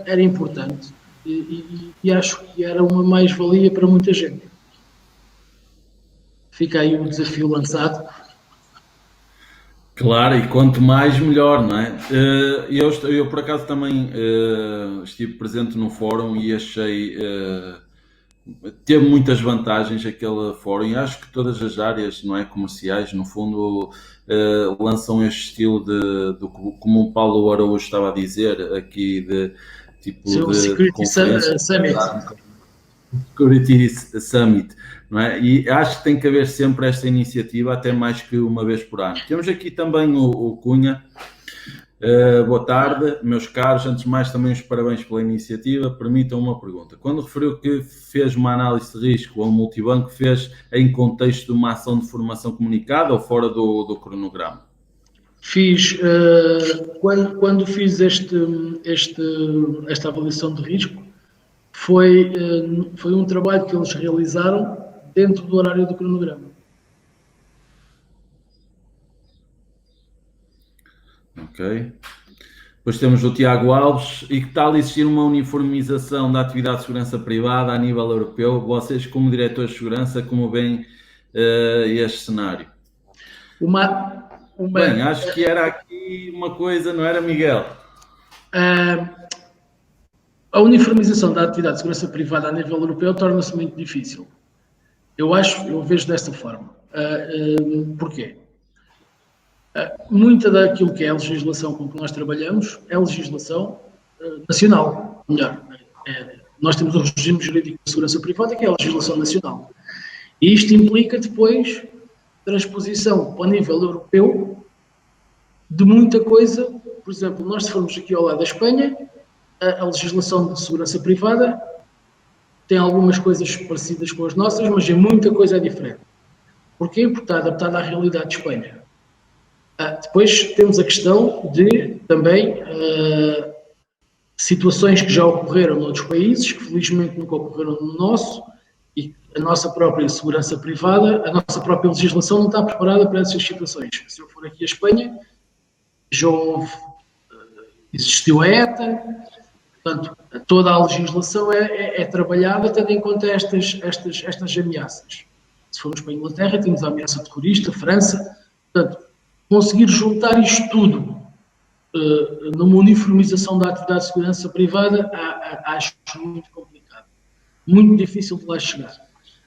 era importante e acho que era uma mais-valia para muita gente. Fica aí um desafio lançado Claro, e quanto mais melhor, não é? Eu por acaso também estive presente no fórum e achei teve muitas vantagens aquele fórum e acho que todas as áreas, não é, comerciais, no fundo, lançam este estilo como o Paulo Araújo estava a dizer aqui, de tipo Seu de Security conferência. Summit. Security Summit, não é? E acho que tem que haver sempre esta iniciativa, até mais que uma vez por ano. Temos aqui também o Cunha. Boa tarde, meus caros. Antes de mais, também os parabéns pela iniciativa. Permitam uma pergunta. Quando referiu que fez uma análise de risco ao multibanco, fez em contexto de uma ação de formação comunicada ou fora do cronograma? Fiz, quando fiz esta avaliação de risco, foi um trabalho que eles realizaram dentro do horário do cronograma. Ok. Depois temos o Tiago Alves. E que tal existir uma uniformização da atividade de segurança privada a nível europeu? Vocês, como diretores de segurança, como veem este cenário? Bem, acho que era aqui uma coisa, não era, Miguel? A uniformização da atividade de segurança privada a nível europeu torna-se muito difícil. Eu vejo desta forma. Porquê? Muita daquilo que é a legislação com que nós trabalhamos é legislação nacional. Melhor, nós temos um regime jurídico de segurança privada que é a legislação nacional. E isto implica depois transposição para o nível europeu de muita coisa. Por exemplo, nós se formos aqui ao lado da Espanha, a legislação de segurança privada tem algumas coisas parecidas com as nossas, mas em muita coisa é diferente. Porquê? Porque está adaptada à realidade de Espanha. Depois temos a questão de também situações que já ocorreram noutros países, que felizmente nunca ocorreram no nosso, e a nossa própria segurança privada, a nossa própria legislação não está preparada para essas situações. Se eu for aqui à Espanha, já houve, existiu a ETA, portanto, toda a legislação é trabalhada tendo em conta estas ameaças. Se formos para a Inglaterra, temos a ameaça terrorista, França, portanto, conseguir juntar isto tudo numa uniformização da atividade de segurança privada, acho muito complicado. Muito difícil de lá chegar.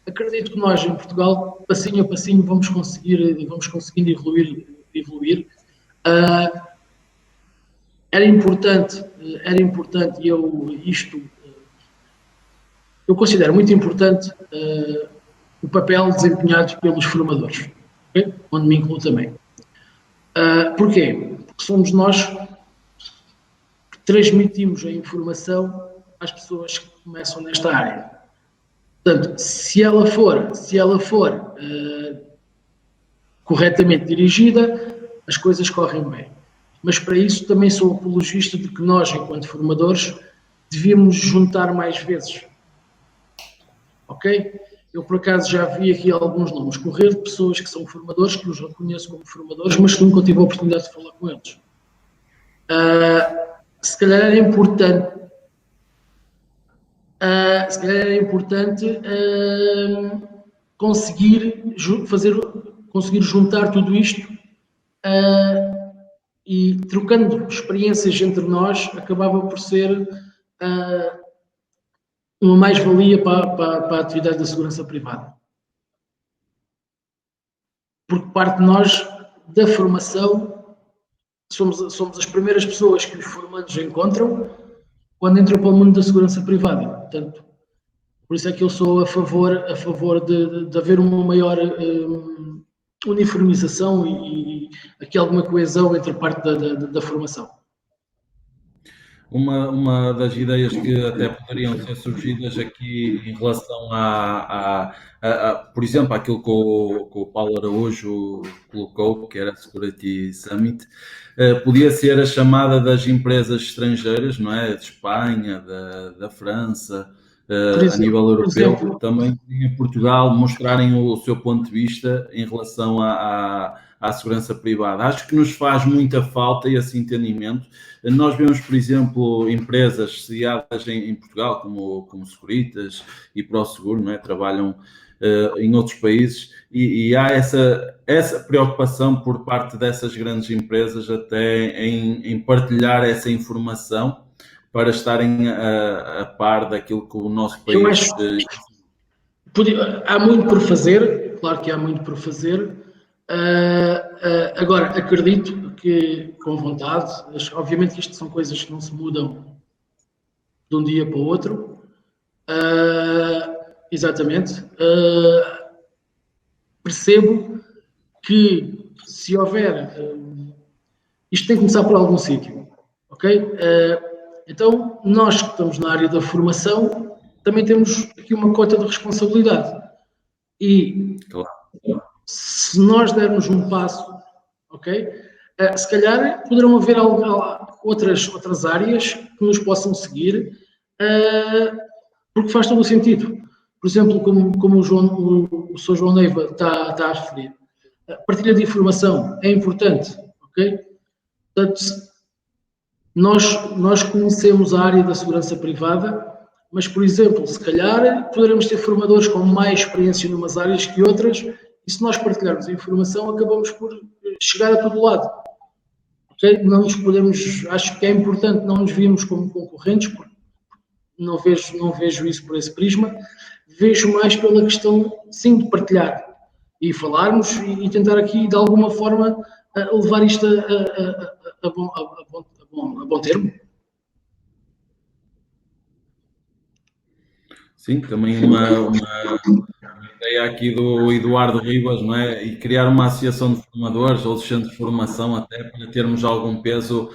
Acredito que nós, em Portugal, passinho a passinho, vamos conseguindo evoluir. Era importante, e eu considero muito importante o papel desempenhado pelos formadores, okay? Onde me incluo também. Porquê? Porque somos nós que transmitimos a informação às pessoas que começam nesta área. Portanto, se ela for corretamente dirigida, as coisas correm bem. Mas para isso também sou apologista de que nós, enquanto formadores, devíamos juntar mais vezes. Ok? Eu, por acaso, já vi aqui alguns nomes correr de pessoas que são formadores, que os reconheço como formadores, mas que nunca tive a oportunidade de falar com eles. Se calhar era importante conseguir juntar tudo isto e trocando experiências entre nós, acabava por ser uma mais-valia para a atividade da segurança privada. Porque parte de nós, da formação, somos as primeiras pessoas que os formandos encontram quando entram para o mundo da segurança privada. Portanto, por isso é que eu sou a favor de haver uma maior uniformização e aqui alguma coesão entre a parte da formação. Uma das ideias que até poderiam ser surgidas aqui em relação por exemplo, àquilo que o Paulo Araújo colocou, que era a Security Summit, podia ser a chamada das empresas estrangeiras, não é? De Espanha, da França, a nível europeu, também em Portugal, mostrarem o seu ponto de vista em relação à segurança privada. Acho que nos faz muita falta esse entendimento. Nós vemos, por exemplo, empresas sediadas em Portugal, como Securitas e ProSeguro, não é? Trabalham em outros países, e há essa preocupação por parte dessas grandes empresas até em partilhar essa informação para estarem a par daquilo que o nosso país... Eu acho há muito por fazer, claro que há muito por fazer. Agora, acredito que com vontade, obviamente que isto são coisas que não se mudam de um dia para o outro. Exatamente. Percebo que se houver... isto tem que começar por algum sítio, ok? Então, nós que estamos na área da formação, também temos aqui uma cota de responsabilidade. E se nós dermos um passo, ok? Se calhar poderão haver outras áreas que nos possam seguir, porque faz todo o sentido. Por exemplo, como o Sr. João Neiva está a referir, a partilha de informação é importante, ok? Portanto, nós conhecemos a área da segurança privada, mas, por exemplo, se calhar poderemos ter formadores com mais experiência em umas áreas que outras, e se nós partilharmos a informação, acabamos por chegar a todo lado. Okay? Não nos podemos, acho que é importante não nos virmos como concorrentes, porque não vejo isso por esse prisma, vejo mais pela questão, sim, de partilhar e falarmos e tentar aqui, de alguma forma, levar isto a bom termo. Sim, também uma ideia aqui do Eduardo Ribas, não é? E criar uma associação de formadores ou de centros de formação até para termos algum peso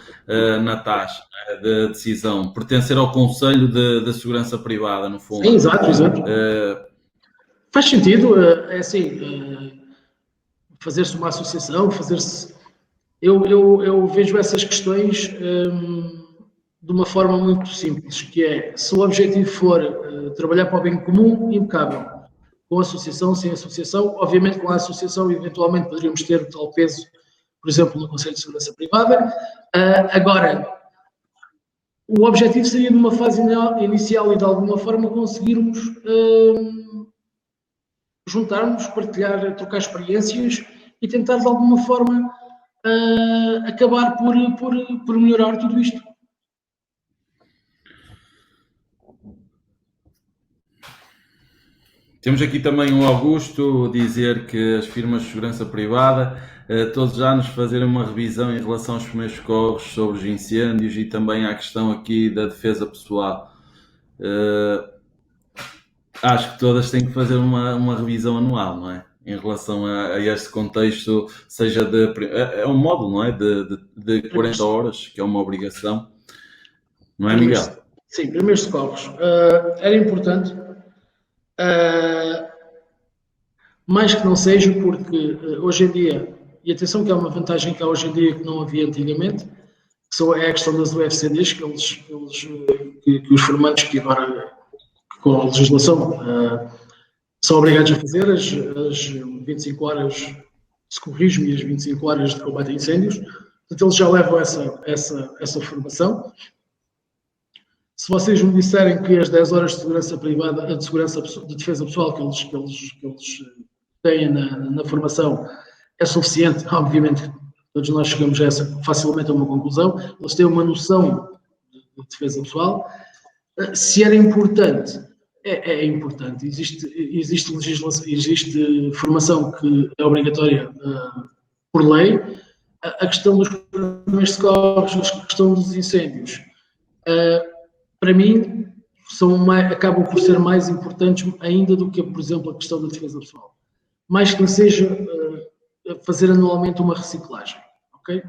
na taxa, né, de decisão. Pertencer ao Conselho de Segurança Privada, no fundo. Sim, exato. Faz sentido, é assim, fazer-se uma associação, fazer-se... Eu vejo essas questões de uma forma muito simples, que é, se o objetivo for trabalhar para o bem comum, impecável. Com associação, sem associação, obviamente com a associação eventualmente poderíamos ter tal peso, por exemplo, no Conselho de Segurança Privada. Agora, o objetivo seria numa fase inicial e de alguma forma conseguirmos juntarmos, partilhar, trocar experiências e tentar de alguma forma acabar por melhorar tudo isto. Temos aqui também o Augusto dizer que as firmas de segurança privada todos os anos fazerem uma revisão em relação aos primeiros socorros sobre os incêndios e também à questão aqui da defesa pessoal. Acho que todas têm que fazer uma revisão anual, não é? Em relação a este contexto, seja é um módulo, não é? De 40 horas, que é uma obrigação. Não é, Miguel? Sim, primeiros socorros. Era importante, mais que não seja, porque hoje em dia, e atenção que é uma vantagem que há hoje em dia que não havia antigamente, que é a questão das UFCDs, que os formandos que agora, com a legislação, são obrigados a fazer as 25 horas de socorrismo e as 25 horas de combate a incêndios. Portanto, eles já levam essa formação. Se vocês me disserem que as 10 horas de segurança privada, de defesa pessoal que eles têm na formação é suficiente, obviamente, todos nós chegamos facilmente a uma conclusão. Eles têm uma noção de defesa pessoal. Se era importante, é importante. Existe legislação, existe formação que é obrigatória por lei. A questão dos primeiros socorros, a questão dos incêndios, para mim, acabam por ser mais importantes ainda do que, por exemplo, a questão da defesa pessoal. Mais que não seja fazer anualmente uma reciclagem, ok?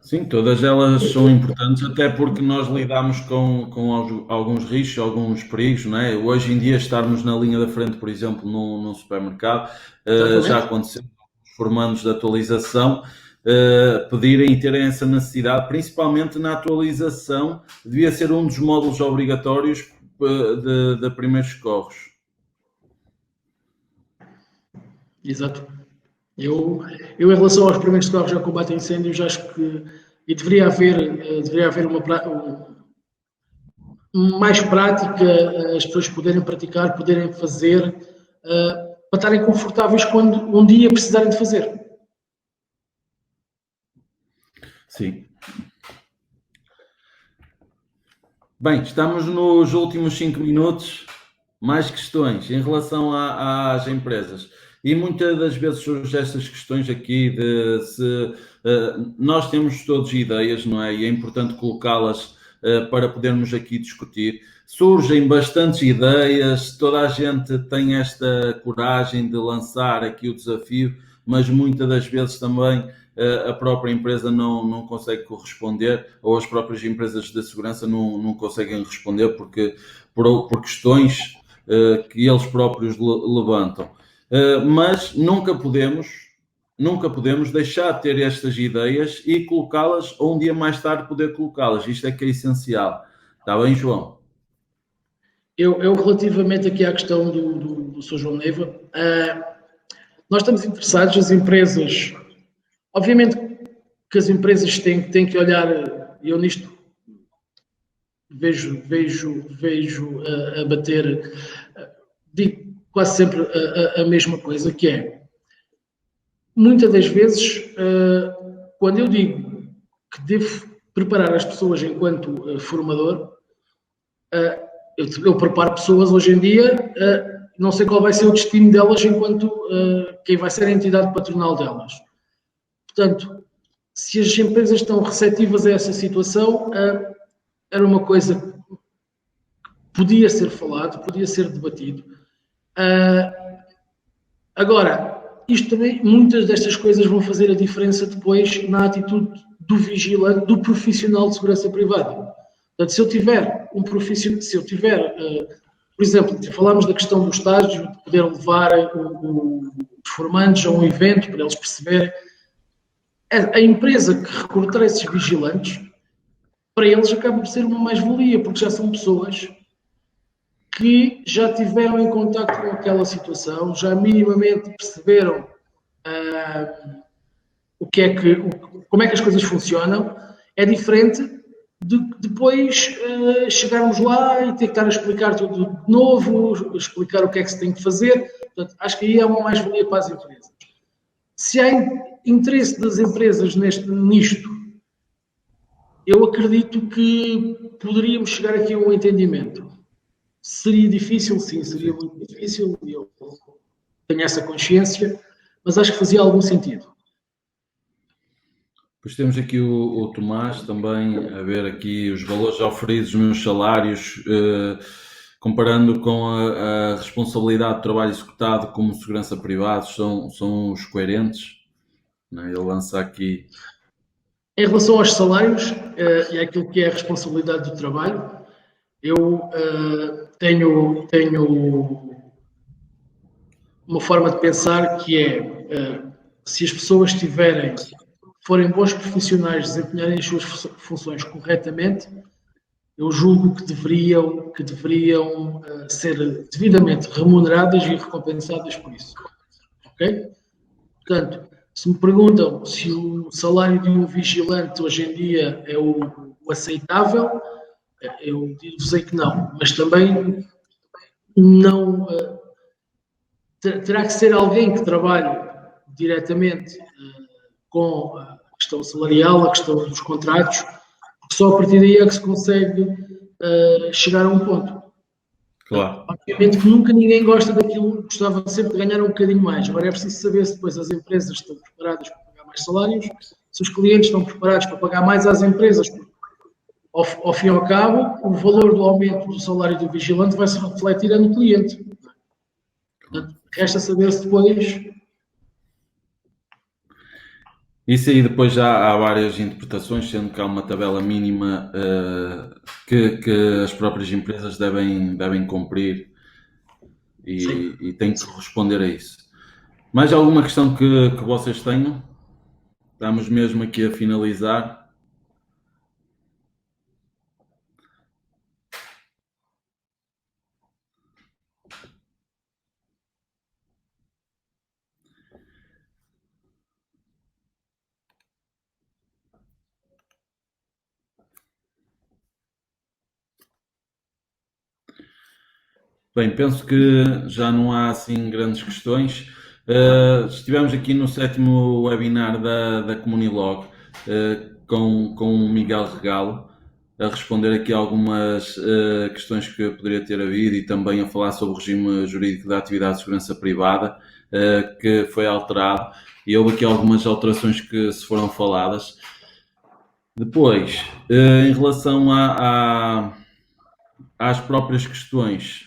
Sim, todas elas são importantes, até porque nós lidamos com alguns riscos, alguns perigos, não é? Hoje em dia, estarmos na linha da frente, por exemplo, num supermercado, já aconteceu, formandos de atualização, pedirem e terem essa necessidade, principalmente na atualização, devia ser um dos módulos obrigatórios de primeiros socorros. Exato. Eu, em relação aos primeiros socorros ao combate a incêndios, acho que deveria haver mais prática, as pessoas poderem praticar, poderem fazer, para estarem confortáveis quando um dia precisarem de fazer. Sim. Bem, estamos nos últimos 5 minutos. Mais questões em relação às empresas. E muitas das vezes surgem estas questões aqui de se nós temos todos ideias, não é? E é importante colocá-las para podermos aqui discutir. Surgem bastantes ideias, toda a gente tem esta coragem de lançar aqui o desafio, mas muitas das vezes também a própria empresa não consegue corresponder, ou as próprias empresas de segurança não conseguem responder por questões que eles próprios levantam. Mas nunca podemos deixar de ter estas ideias e colocá-las, ou um dia mais tarde poder colocá-las. Isto é que é essencial. Está bem, João? Eu relativamente aqui à questão do Sr. João Neiva, nós estamos interessados, as empresas, obviamente que as empresas têm que olhar, eu nisto vejo a bater, digo quase sempre a mesma coisa, que é, muitas das vezes, quando eu digo que devo preparar as pessoas enquanto formador, eu preparo pessoas hoje em dia, não sei qual vai ser o destino delas enquanto quem vai ser a entidade patronal delas. Portanto, se as empresas estão receptivas a essa situação, era uma coisa que podia ser falado, podia ser debatido. Agora, isto também, muitas destas coisas vão fazer a diferença depois na atitude do vigilante, do profissional de segurança privada. Portanto, se eu tiver um profissional, por exemplo, falámos da questão do estágio, de poder levar os formandos a um evento para eles perceberem, a empresa que recrutar esses vigilantes, para eles acaba por ser uma mais-valia, porque já são pessoas que já tiveram em contato com aquela situação, já minimamente perceberam como é que as coisas funcionam. É diferente de depois chegarmos lá e ter que estar a explicar tudo de novo, explicar o que é que se tem que fazer. Portanto, acho que aí é uma mais-valia para as empresas. Se há interesse das empresas nisto, eu acredito que poderíamos chegar aqui a um entendimento. Seria difícil, sim, seria muito difícil, eu tenho essa consciência, mas acho que fazia algum sentido. Depois temos aqui o Tomás também a ver aqui os valores oferidos nos salários, comparando com a responsabilidade de trabalho executado como segurança privada, são os coerentes? Não é? Ele lança aqui. Em relação aos salários e àquilo que é a responsabilidade do trabalho, eu tenho uma forma de pensar que é, se as pessoas forem bons profissionais, desempenharem as suas funções corretamente, eu julgo que deveriam ser devidamente remuneradas e recompensadas por isso. Ok? Portanto, se me perguntam se o salário de um vigilante hoje em dia é o aceitável, eu digo-vos que não, mas também não terá que ser alguém que trabalhe diretamente com a questão salarial, a questão dos contratos, porque só a partir daí é que se consegue chegar a um ponto. Claro. Obviamente que nunca ninguém gosta daquilo, gostava sempre de ganhar um bocadinho mais. Agora é preciso saber se depois as empresas estão preparadas para pagar mais salários, se os clientes estão preparados para pagar mais às empresas, porque ao fim e ao cabo, o valor do aumento do salário do vigilante vai se refletir no cliente. Portanto, resta saber se depois. Isso aí depois já há várias interpretações, sendo que há uma tabela mínima que as próprias empresas devem cumprir e têm que responder a isso. Mais alguma questão que vocês tenham? Estamos mesmo aqui a finalizar. Bem, penso que já não há assim grandes questões. Estivemos aqui no 7º webinar da Comunilog, com o Miguel Regalo, a responder aqui algumas questões que poderia ter havido e também a falar sobre o regime jurídico da atividade de segurança privada, que foi alterado, e houve aqui algumas alterações que se foram faladas. Depois, em relação às próprias questões,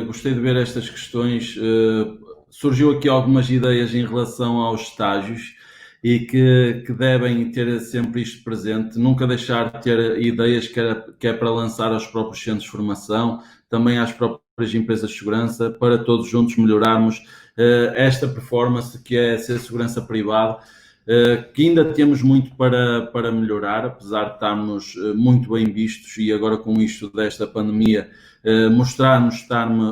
gostei de ver estas questões. Surgiu aqui algumas ideias em relação aos estágios e que devem ter sempre isto presente, nunca deixar de ter ideias que é para lançar aos próprios centros de formação, também às próprias empresas de segurança, para todos juntos melhorarmos esta performance que é ser segurança privada, que ainda temos muito para melhorar, apesar de estarmos muito bem vistos e agora com isto desta pandemia, mostrarmos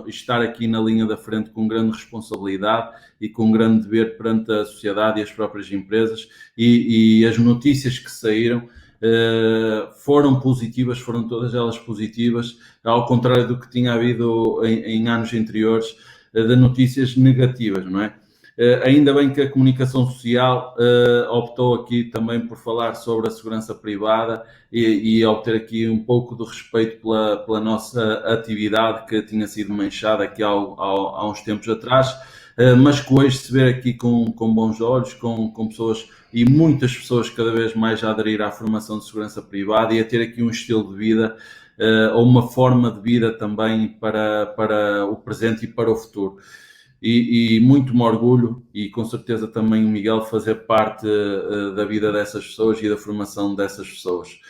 estar aqui na linha da frente com grande responsabilidade e com grande dever perante a sociedade e as próprias empresas, e as notícias que saíram foram positivas, foram todas elas positivas, ao contrário do que tinha havido em anos anteriores, de notícias negativas, não é? Ainda bem que a comunicação social optou aqui também por falar sobre a segurança privada e obter aqui um pouco de respeito pela nossa atividade, que tinha sido manchada aqui há uns tempos atrás, mas que hoje se vê aqui com bons olhos, com pessoas e muitas pessoas cada vez mais a aderir à formação de segurança privada e a ter aqui um estilo de vida ou uma forma de vida também para o presente e para o futuro. E muito me orgulho, e com certeza também o Miguel, fazer parte da vida dessas pessoas e da formação dessas pessoas.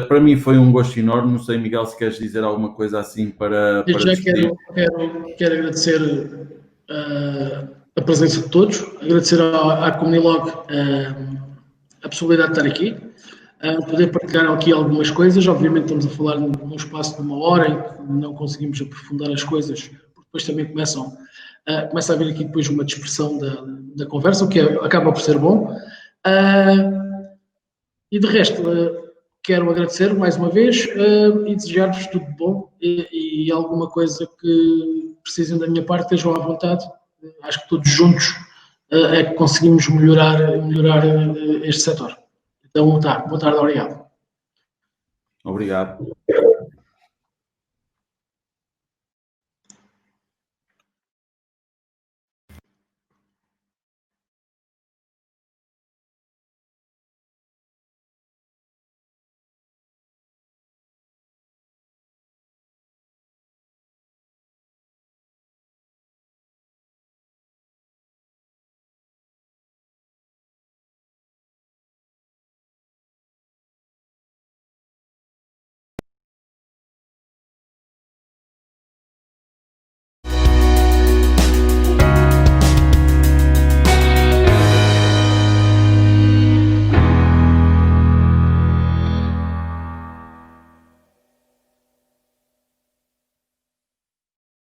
Para mim foi um gosto enorme. Não sei, Miguel, se queres dizer alguma coisa assim para Já despedir. quero agradecer a presença de todos, agradecer à Comunilog a possibilidade de estar aqui, poder partilhar aqui algumas coisas. Obviamente estamos a falar num espaço de 1 hora em que não conseguimos aprofundar as coisas, porque depois também começa a haver aqui depois uma dispersão da conversa, o que acaba por ser bom. E de resto, quero agradecer mais uma vez e desejar-vos tudo de bom e alguma coisa que precisem da minha parte, estejam à vontade. Acho que todos juntos é que conseguimos melhorar este setor. Então, tá, boa tarde, obrigado. Obrigado.